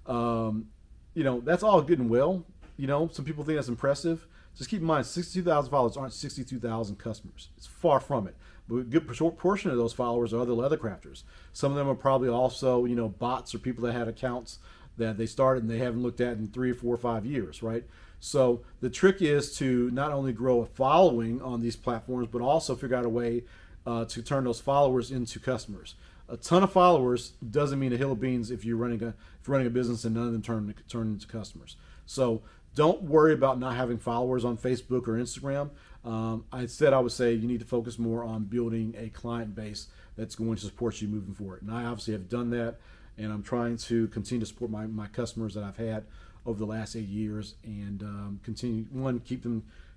[SPEAKER 1] That's all good and well. Some people think that's impressive. Just keep in mind, 62,000 followers aren't 62,000 customers. It's far from it. But a good portion of those followers are other leather crafters. Some of them are probably also, bots or people that had accounts that they started and they haven't looked at in 3 or 4 or 5 years, right? So the trick is to not only grow a following on these platforms, but also figure out a way to turn those followers into customers. A ton of followers doesn't mean a hill of beans if you're running a business and none of them turn into customers. So don't worry about not having followers on Facebook or Instagram. I would say you need to focus more on building a client base that's going to support you moving forward. And I obviously have done that, and I'm trying to continue to support my customers that I've had over the last 8 years, and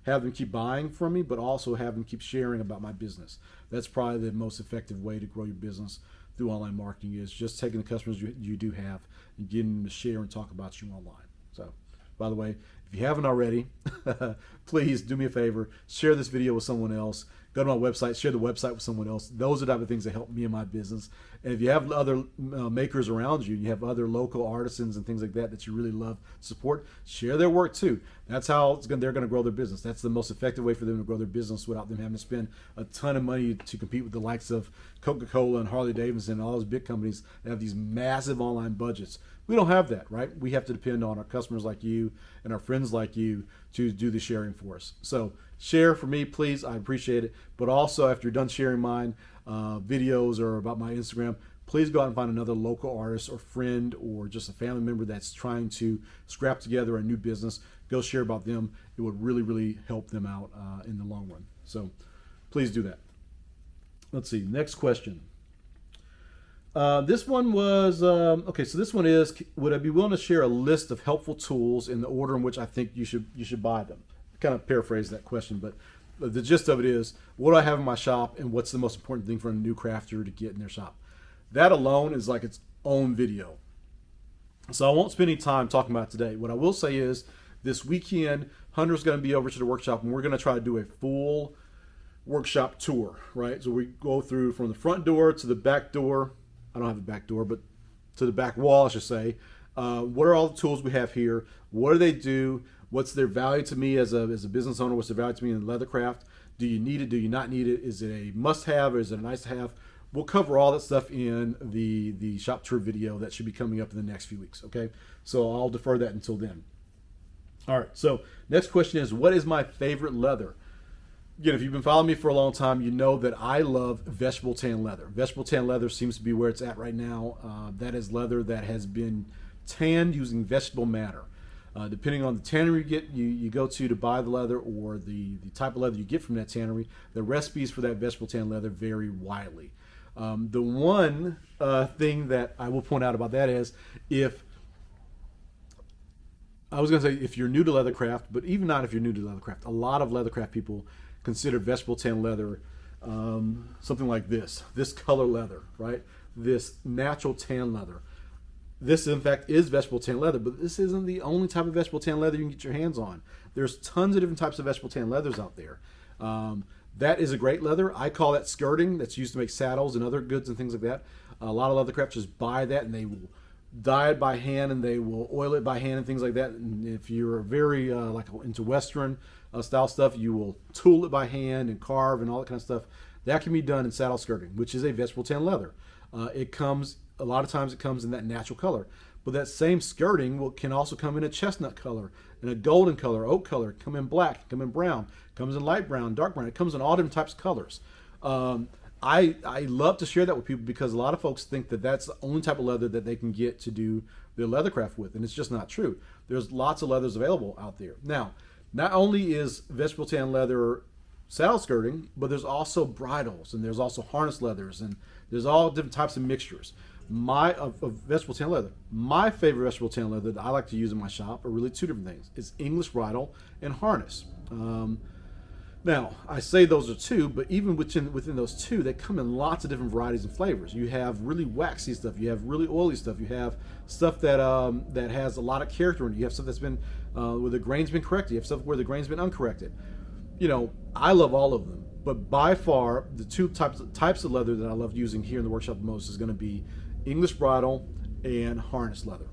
[SPEAKER 1] have them keep buying from me, but also have them keep sharing about my business. That's probably the most effective way to grow your business through online marketing, is just taking the customers you do have and getting them to share and talk about you online. So, by the way, if you haven't already, please do me a favor, share this video with someone else. go to my website, share the website with someone else. Those are the type of things that help me in my business. And if you have other makers around you, you have other local artisans and things like that you really love to support, share their work too. That's how they're going to grow their business. That's the most effective way for them to grow their business without them having to spend a ton of money to compete with the likes of Coca-Cola and Harley Davidson and all those big companies that have these massive online budgets. We don't have that, right? We have to depend on our customers like you and our friends like you to do the sharing for us. So share for me, please. I appreciate it. But also, after you're done sharing mine, videos or about my Instagram, please go out and find another local artist or friend or just a family member that's trying to scrap together a new business. Go share about them. It would really, really help them out in the long run. So please do that. Let's see. Next question. This one was, okay, so this one is, would I be willing to share a list of helpful tools in the order in which I think you should buy them? Kind of paraphrase that question, but the gist of it is, what do I have in my shop and what's the most important thing for a new crafter to get in their shop? That alone is like its own video. So I won't spend any time talking about it today. What I will say is, this weekend, Hunter's going to be over to the workshop and we're going to try to do a full workshop tour, right? So we go through from the front door to the back door. I don't have a back door, but to the back wall, I should say. What are all the tools we have here? What do they do? What's their value to me as a business owner? What's their value to me in leathercraft? Do you need it? Do you not need it? Is it a must-have or is it a nice-to-have? We'll cover all that stuff in the shop tour video that should be coming up in the next few weeks, okay? So I'll defer that until then. All right, so next question is, what is my favorite leather? Again, if you've been following me for a long time, you know that I love vegetable tan leather. Vegetable tan leather seems to be where it's at right now. That is leather that has been tanned using vegetable matter. Depending on the tannery you go to buy the leather or the type of leather you get from that tannery, the recipes for that vegetable tan leather vary widely. The one thing that I will point out about that is if you're new to leathercraft, but even not if you're new to leathercraft, a lot of leathercraft people consider vegetable tan leather something like this color leather, right? This natural tan leather. This, in fact, is vegetable tan leather, but this isn't the only type of vegetable tan leather you can get your hands on. There's tons of different types of vegetable tan leathers out there. That is a great leather. I call that skirting. That's used to make saddles and other goods and things like that. A lot of leathercrafters just buy that and they will dye it by hand and they will oil it by hand and things like that. And if you're very like into Western style stuff, you will tool it by hand and carve and all that kind of stuff. That can be done in saddle skirting, which is a vegetable tan leather. A lot of times it comes in that natural color, but that same skirting can also come in a chestnut color, in a golden color, oak color, come in black, come in brown, comes in light brown, dark brown. It comes in all different types of colors. I love to share that with people because a lot of folks think that that's the only type of leather that they can get to do their leathercraft with, and it's just not true. There's lots of leathers available out there. Now, not only is vegetable tan leather saddle skirting, but there's also bridles, and there's also harness leathers, and there's all different types of mixtures. Of vegetable tan leather. My favorite vegetable tan leather that I like to use in my shop are really two different things. It's English bridle and harness. Now, I say those are two, but even within those two, they come in lots of different varieties and flavors. You have really waxy stuff. You have really oily stuff. You have stuff that has a lot of character in it. You have stuff that's been where the grain's been corrected. You have stuff where the grain's been uncorrected. You know, I love all of them, but by far the two types of leather that I love using here in the workshop the most is going to be English bridle and harness leather.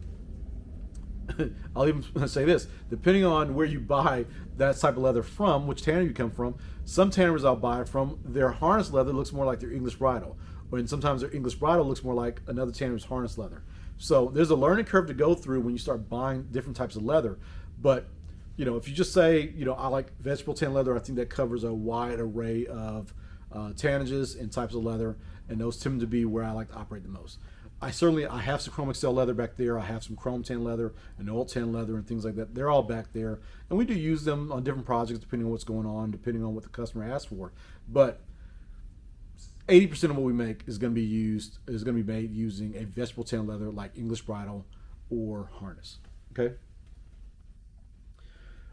[SPEAKER 1] I'll even say this, depending on where you buy that type of leather from, which tannery you come from, some tanneries I'll buy from, their harness leather looks more like their English bridle, and sometimes their English bridle looks more like another tannery's harness leather. So there's a learning curve to go through when you start buying different types of leather. But you know, if you just say, you know, I like vegetable tan leather, I think that covers a wide array of tannages and types of leather, and those tend to be where I like to operate the most. I have some chrome excel leather back there. I have some chrome tan leather and oil tan leather and things like that. They're all back there, and we do use them on different projects depending on what's going on, depending on what the customer asks for. But 80% of what we make is going to be made using a vegetable tan leather like English bridle or harness. Okay.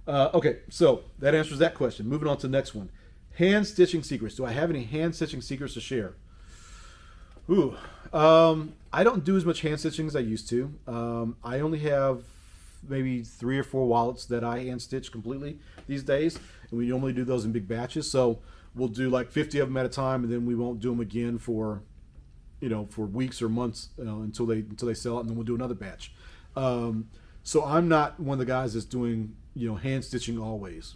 [SPEAKER 1] Okay, so that answers that question. Moving on to the next one. Hand stitching secrets. Do I have any hand stitching secrets to share? I don't do as much hand stitching as I used to. I only have maybe 3 or 4 wallets that I hand stitch completely these days, and we normally do those in big batches. So we'll do like 50 of them at a time, and then we won't do them again for, for weeks or months, until they sell it, and then we'll do another batch. So I'm not one of the guys that's doing, hand stitching always.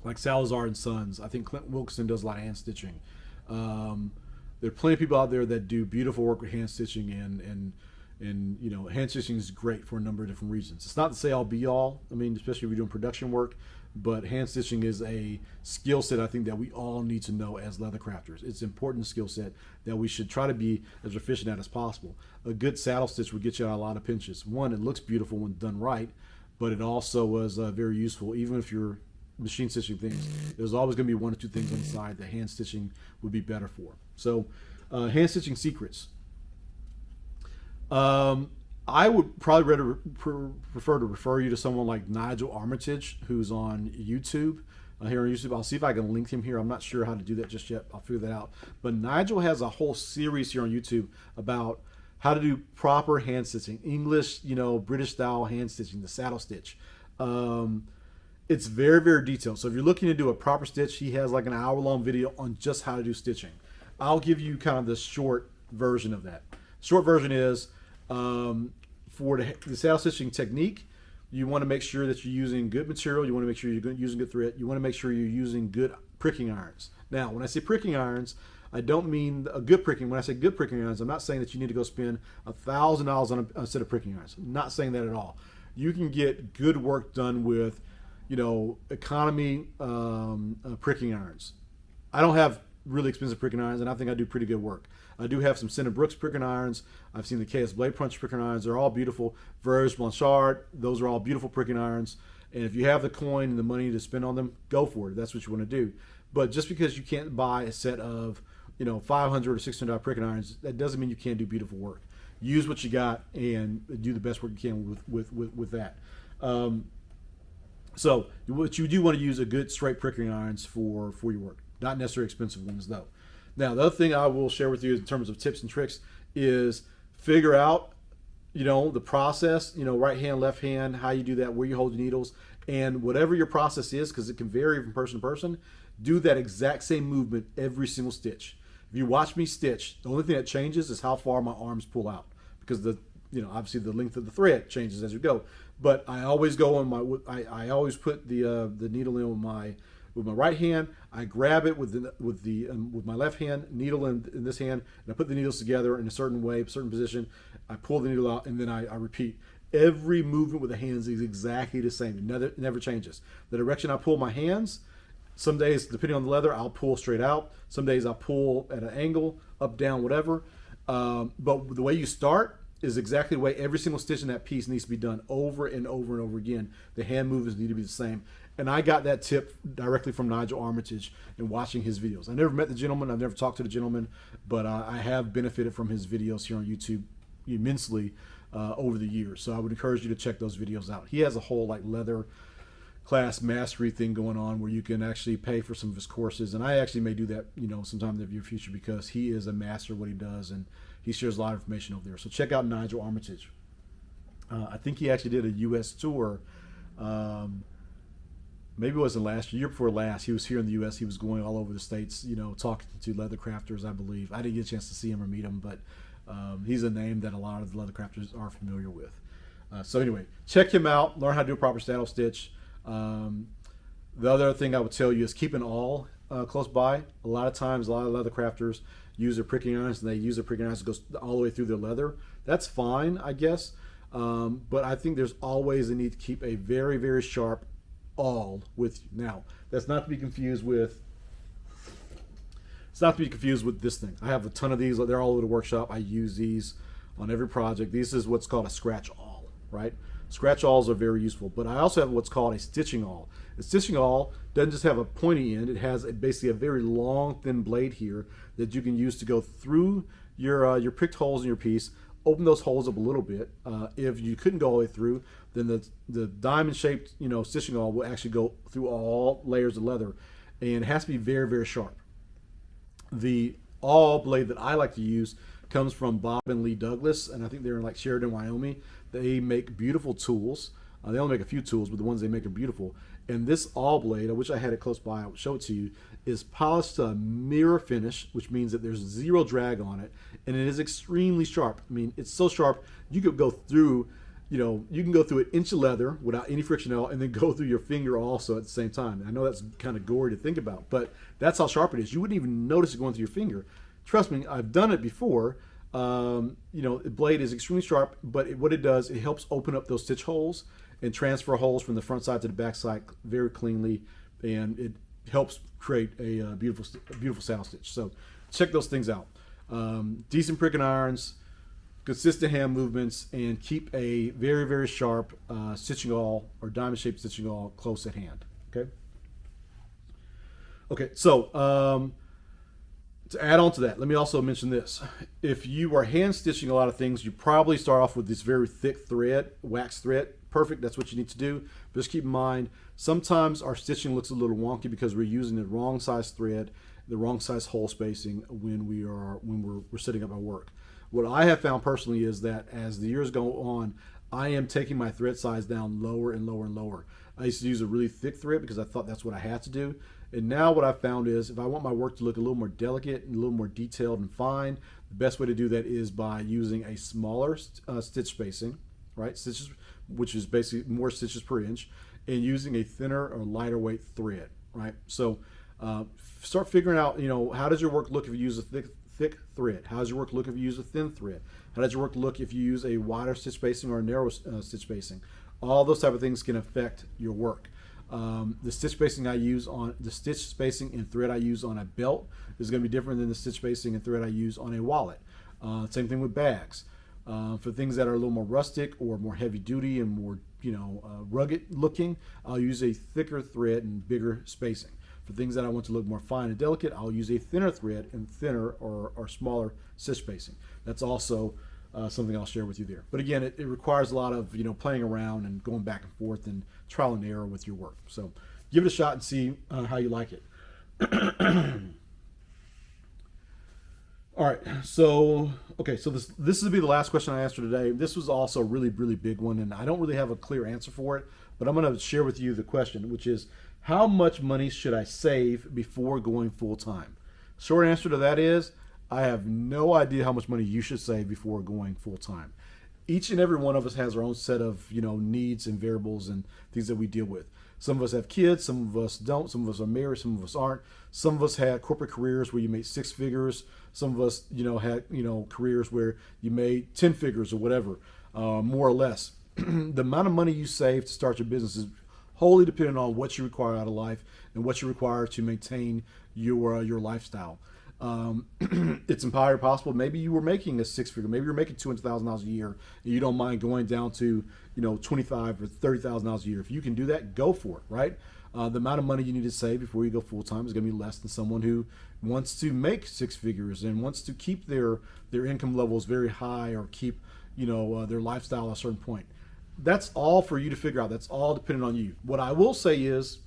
[SPEAKER 1] Like Salazar and Sons, I think Clint Wilkinson does a lot of hand stitching. There are plenty of people out there that do beautiful work with hand stitching, and hand stitching is great for a number of different reasons. It's not to say I'll be all. I mean, especially if you're doing production work, but hand stitching is a skill set I think that we all need to know as leather crafters. It's an important skill set that we should try to be as efficient at as possible. A good saddle stitch will get you out a lot of pinches. One, it looks beautiful when done right, but it also was very useful. Even if you're machine stitching things, there's always going to be one or two things on the side that hand stitching would be better for. So, hand stitching secrets. I would probably rather prefer to refer you to someone like Nigel Armitage, who's on YouTube. Here on YouTube, I'll see if I can link him here. I'm not sure how to do that just yet. I'll figure that out. But Nigel has a whole series here on YouTube about how to do proper hand stitching, English, British style hand stitching, the saddle stitch. It's very, very detailed. So if you're looking to do a proper stitch, he has like an hour-long video on just how to do stitching. I'll give you kind of the short version of that. Short version is, for the saddle stitching technique, you want to make sure that you're using good material. You want to make sure you're using good thread. You want to make sure you're using good pricking irons. Now, when I say pricking irons, I don't mean a good pricking. When I say good pricking irons, I'm not saying that you need to go spend $1,000 on a set of pricking irons. I'm not saying that at all. You can get good work done with, economy pricking irons. I don't have really expensive pricking irons, and I think I do pretty good work. I do have some Senator Brooks pricking irons. I've seen the KS Blade Punch pricking irons. They're all beautiful. Verge Blanchard, those are all beautiful pricking irons. And if you have the coin and the money to spend on them, go for it. That's what you want to do. But just because you can't buy a set of, $500 or $600 pricking irons, that doesn't mean you can't do beautiful work. Use what you got and do the best work you can with that. So what you do want to use a good straight pricking irons for your work. Not necessarily expensive ones though. Now, the other thing I will share with you in terms of tips and tricks is figure out, the process, right hand, left hand, how you do that, where you hold your needles, and whatever your process is, because it can vary from person to person, do that exact same movement every single stitch. If you watch me stitch, the only thing that changes is how far my arms pull out, because obviously the length of the thread changes as you go. But I always go on I always put the needle in with my right hand. I grab it with my left hand, needle in this hand, and I put the needles together in a certain way, certain position. I pull the needle out, and then I repeat. Every movement with the hands is exactly the same. It never changes. The direction I pull my hands, some days, depending on the leather, I'll pull straight out. Some days I'll pull at an angle, up, down, whatever. But the way you start is exactly the way every single stitch in that piece needs to be done over and over and over again. The hand movements need to be the same. And I got that tip directly from Nigel Armitage in watching his videos. I never met the gentleman. I've never talked to the gentleman, but I have benefited from his videos here on YouTube immensely over the years. So I would encourage you to check those videos out. He has a whole leather class mastery thing going on where you can actually pay for some of his courses. And I actually may do that, sometime in the near future, because he is a master of what he does, and he shares a lot of information over there. So check out Nigel Armitage. I think he actually did a U.S. tour. Maybe it wasn't last year before last. He was here in the U.S. He was going all over the states, talking to leather crafters, I believe. I didn't get a chance to see him or meet him, but he's a name that a lot of the leather crafters are familiar with. So anyway, check him out. Learn how to do a proper saddle stitch. The other thing I would tell you is keep an awl close by. A lot of times, a lot of leather crafters use their pricking irons, and they use their pricking irons to go all the way through their leather. That's fine, I guess. But I think there's always a need to keep a very, very sharp awl with you. Now, that's not to be confused with. It's not to be confused with this thing. I have a ton of these. They're all over the workshop. I use these on every project. This is what's called a scratch awl, right? Scratch awls are very useful, but I also have what's called a stitching awl. A stitching awl doesn't just have a pointy end. It has basically a very long, thin blade here that you can use to go through your pricked holes in your piece, open those holes up a little bit. If you couldn't go all the way through, then the diamond-shaped stitching awl will actually go through all layers of leather, and it has to be very, very sharp. The awl blade that I like to use comes from Bob and Lee Douglas, and I think they're in Sheridan, Wyoming. They make beautiful tools. They only make a few tools, but the ones they make are beautiful. And this all blade, I wish I had it close by, I would show it to you, is polished to a mirror finish, which means that there's zero drag on it, and it is extremely sharp. I mean, it's so sharp you could go through, you can go through an inch of leather without any friction at all, and then go through your finger also at the same time. I know that's kind of gory to think about, but that's how sharp it is. You wouldn't even notice it going through your finger. Trust me, I've done it before. The blade is extremely sharp, but what it does, it helps open up those stitch holes and transfer holes from the front side to the back side very cleanly, and it helps create a beautiful saddle stitch. So check those things out. Decent pricking irons, consistent hand movements, and keep a very, very sharp stitching awl or diamond shaped stitching awl close at hand. Okay, so to add on to that, let me also mention this. If you are hand stitching a lot of things, you probably start off with this very thick thread, wax thread. Perfect, that's what you need to do. But just keep in mind, sometimes our stitching looks a little wonky because we're using the wrong size thread, the wrong size hole spacing when we're setting up our work. What I have found personally is that as the years go on, I am taking my thread size down lower and lower and lower. I used to use a really thick thread because I thought that's what I had to do. And now what I've found is if I want my work to look a little more delicate and a little more detailed and fine, the best way to do that is by using a smaller stitch spacing, right? Stitches, which is basically more stitches per inch, and using a thinner or lighter weight thread, right? So start figuring out, how does your work look if you use a thick thread? How does your work look if you use a thin thread? How does your work look if you use a wider stitch spacing or a narrow stitch spacing? All those type of things can affect your work. The stitch spacing and thread I use on a belt is going to be different than the stitch spacing and thread I use on a wallet. Same thing with bags. For things that are a little more rustic or more heavy duty and more rugged looking, I'll use a thicker thread and bigger spacing. For things that I want to look more fine and delicate, I'll use a thinner thread and thinner or smaller stitch spacing. That's also something I'll share with you there. But again, it requires a lot of playing around and going back and forth and trial and error with your work. So give it a shot and see how you like it. All right, so this will be the last question I asked for today. This was also a really, really big one, and I don't really have a clear answer for it, but I'm going to share with you the question, which is, how much money should I save before going full-time? Short answer to that is, I have no idea how much money you should save before going full-time. Each and every one of us has our own set of needs and variables and things that we deal with. Some of us have kids, some of us don't, some of us are married, some of us aren't. Some of us had corporate careers where you made 6 figures. Some of us, had careers where you made 10 figures or whatever, more or less. The amount of money you save to start your business is wholly dependent on what you require out of life and what you require to maintain your lifestyle. It's entirely possible. Maybe you were making a 6-figure. Maybe you're making $200,000 a year, and you don't mind going down to $25,000 or $30,000 a year. If you can do that, go for it. Right? The amount of money you need to save before you go full time is going to be less than someone who wants to make 6 figures and wants to keep their income levels very high or keep their lifestyle at a certain point. That's all for you to figure out. That's all dependent on you. What I will say is,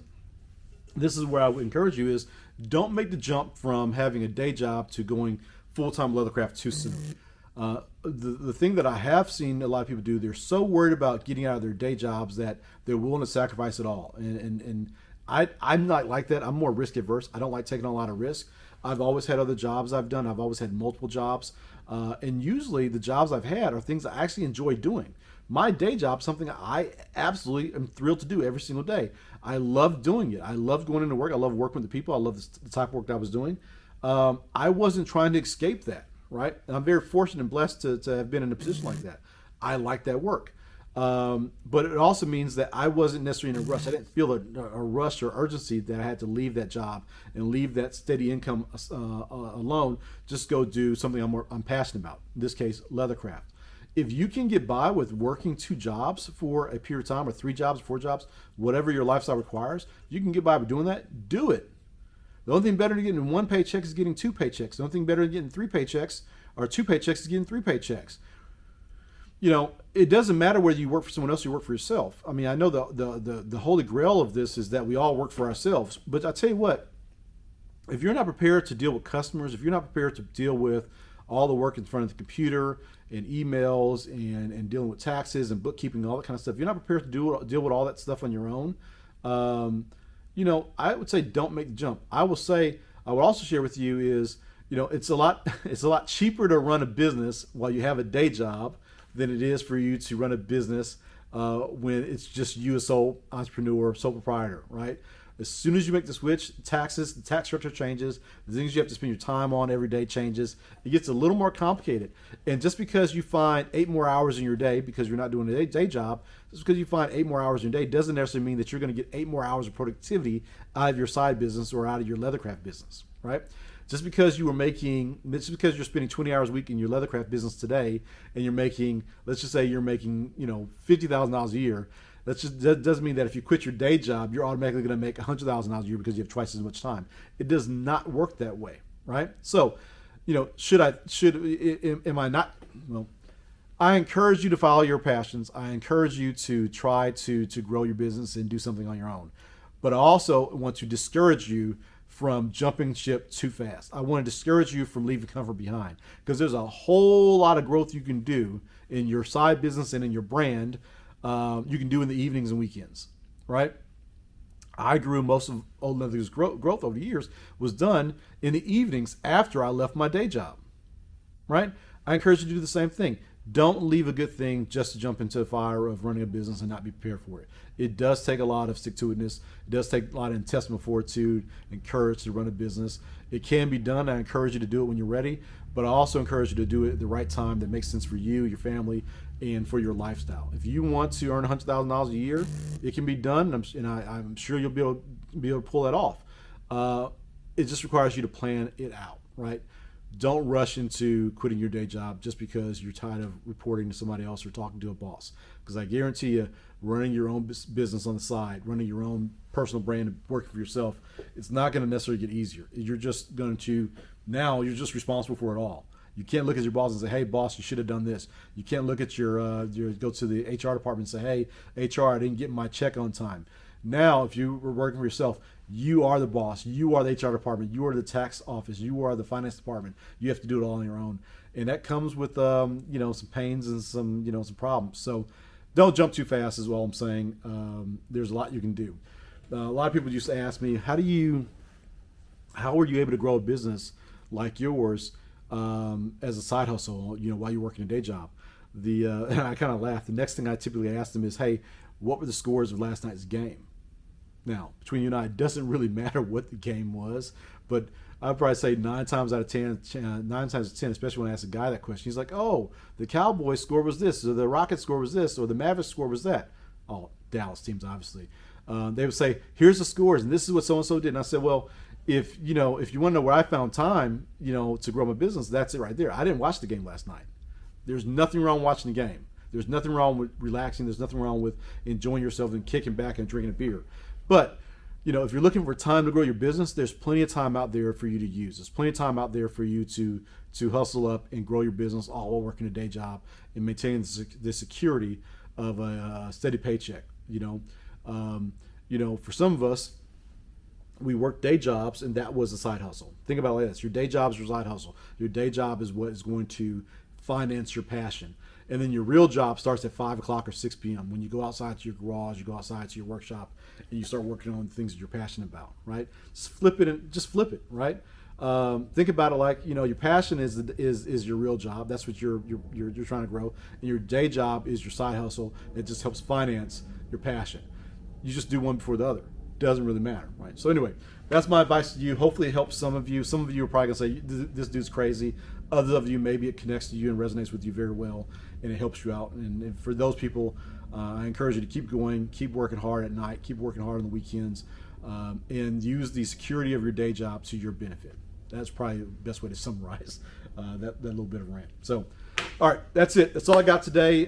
[SPEAKER 1] this is where I would encourage you is, don't make the jump from having a day job to going full-time leathercraft too soon. The thing that I have seen a lot of people do, they're so worried about getting out of their day jobs that they're willing to sacrifice it all. And I'm not like that. I'm more risk averse. I don't like taking on a lot of risk. I've always had other jobs I've done. I've always had multiple jobs. And usually the jobs I've had are things I actually enjoy doing. My day job, something I absolutely am thrilled to do every single day. I love doing it. I love going into work. I love working with the people. I love the type of work that I was doing. I wasn't trying to escape that, right? And I'm very fortunate and blessed to have been in a position like that. I like that work. But it also means that I wasn't necessarily in a rush. I didn't feel a rush or urgency that I had to leave that job and leave that steady income alone, just go do something I'm passionate about. In this case, leathercraft. If you can get by with working 2 jobs for a period of time, or 3 jobs, 4 jobs, whatever your lifestyle requires, you can get by with doing that, do it. The only thing better than getting 1 paycheck is getting 2 paychecks. The only thing better than getting 3 paychecks or 2 paychecks is getting 3 paychecks. It doesn't matter whether you work for someone else or you work for yourself. I mean, I know the holy grail of this is that we all work for ourselves. But I tell you what, if you're not prepared to deal with customers, if you're not prepared to deal with all the work in front of the computer and emails and dealing with taxes and bookkeeping and all that kind of stuff, you're not prepared to deal with all that stuff on your own, I would say don't make the jump. I would also share with you is, it's a lot cheaper to run a business while you have a day job than it is for you to run a business when it's just you, a sole entrepreneur, sole proprietor, right? As soon as you make the switch, the tax structure changes. The things you have to spend your time on every day changes. It gets a little more complicated. And just because you find 8 more hours in your day because you're not doing a day job, just because you find 8 more hours in your day doesn't necessarily mean that you're going to get 8 more hours of productivity out of your side business or out of your leathercraft business, right? Just because you're spending 20 hours a week in your leathercraft business today and you're making, let's just say you're making, $50,000 a year, that doesn't mean that if you quit your day job, you're automatically going to make $100,000 a year because you have twice as much time. It does not work that way, right? So, am I not? Well, I encourage you to follow your passions. I encourage you to try to grow your business and do something on your own. But I also want to discourage you from jumping ship too fast. I want to discourage you from leaving comfort behind, because there's a whole lot of growth you can do in your side business and in your brand. You can do in the evenings and weekends, right? I grew most of Old Leather's growth over the years was done in the evenings after I left my day job, right? I encourage you to do the same thing. Don't leave a good thing just to jump into the fire of running a business and not be prepared for it. It does take a lot of stick-to-itiveness. It does take a lot of intestinal fortitude and courage to run a business. It can be done. I encourage you to do it when you're ready, but I also encourage you to do it at the right time that makes sense for you, your family, and for your lifestyle. If you want to earn $100,000 a year, it can be done, and I'm sure you'll be able to pull that off. It just requires you to plan it out, right? Don't rush into quitting your day job just because you're tired of reporting to somebody else or talking to a boss. Because I guarantee you, running your own business on the side, running your own personal brand and working for yourself, it's not going to necessarily get easier. You're just responsible for it all. You can't look at your boss and say, "Hey, boss, you should have done this." You can't look at your go to the HR department and say, "Hey, HR, I didn't get my check on time." Now, if you were working for yourself, you are the boss. You are the HR department. You are the tax office. You are the finance department. You have to do it all on your own, and that comes with some pains and some problems. So, don't jump too fast. Is all I'm saying. There's a lot you can do. A lot of people used to ask me, how were you able to grow a business like yours as a side hustle? While you're working a day job. And I kind of laughed. The next thing I typically ask them is, "Hey, what were the scores of last night's game?" Now, between you and I, it doesn't really matter what the game was, but I'd probably say 9 times out of 10, especially when I ask a guy that question, he's like, "Oh, the Cowboys score was this, or the Rockets score was this, or the Mavericks score was that." Oh, Dallas teams, obviously. They would say, "Here's the scores, and this is what so-and-so did." And I said, "Well, if you want to know where I found time, to grow my business, that's it right there. I didn't watch the game last night. There's nothing wrong with watching the game. There's nothing wrong with relaxing. There's nothing wrong with enjoying yourself and kicking back and drinking a beer. But, if you're looking for time to grow your business, there's plenty of time out there for you to use. There's plenty of time out there for you to hustle up and grow your business all while working a day job and maintaining the security of a steady paycheck. For some of us, we work day jobs, and that was a side hustle. Think about it like this. Your day job is your side hustle. Your day job is what is going to finance your passion. And then your real job starts at 5 o'clock or 6 p.m. when you go outside to your garage, you go outside to your workshop, and you start working on things that you're passionate about, right? Just flip it, right? Think about it like, your passion is your real job. That's what you're trying to grow. And your day job is your side hustle. It just helps finance your passion. You just do one before the other. Doesn't really matter, right? So anyway, that's my advice to you. Hopefully it helps some of you. Some of you are probably going to say, "This dude's crazy." Others of you, maybe it connects to you and resonates with you very well, and it helps you out. And for those people, I encourage you to keep going, keep working hard at night, keep working hard on the weekends, and use the security of your day job to your benefit. That's probably the best way to summarize that little bit of rant. So, all right, that's it. That's all I got today.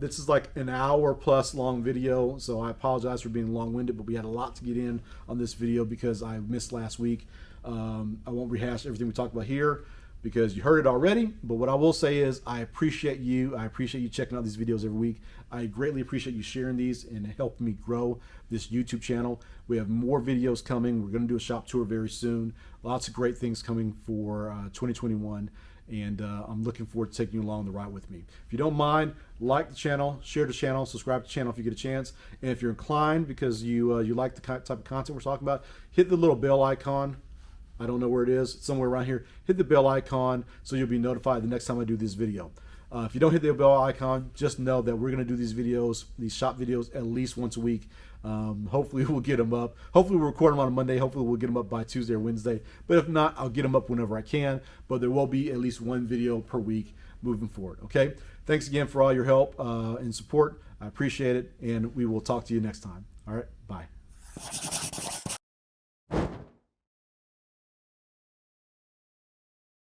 [SPEAKER 1] This is like an hour plus long video, so I apologize for being long-winded, but we had a lot to get in on this video because I missed last week. I won't rehash everything we talked about here because you heard it already, but what I will say is I appreciate you. I appreciate you checking out these videos every week. I greatly appreciate you sharing these and helping me grow this YouTube channel. We have more videos coming. We're going to do a shop tour very soon. Lots of great things coming for 2021. and I'm looking forward to taking you along the ride with me. If you don't mind, like the channel, share the channel, subscribe to the channel if you get a chance. And if you're inclined, because you like the type of content we're talking about, hit the little bell icon. I don't know where it is. It's somewhere around here. Hit the bell icon so you'll be notified the next time I do this video. If you don't hit the bell icon, just know that we're going to do these videos, these shop videos, at least once a week. Hopefully we'll get them up. Hopefully we'll record them on a Monday. Hopefully we'll get them up by Tuesday or Wednesday. But if not, I'll get them up whenever I can. But there will be at least one video per week moving forward. Okay? Thanks again for all your help and support. I appreciate it. And we will talk to you next time. All right? Bye.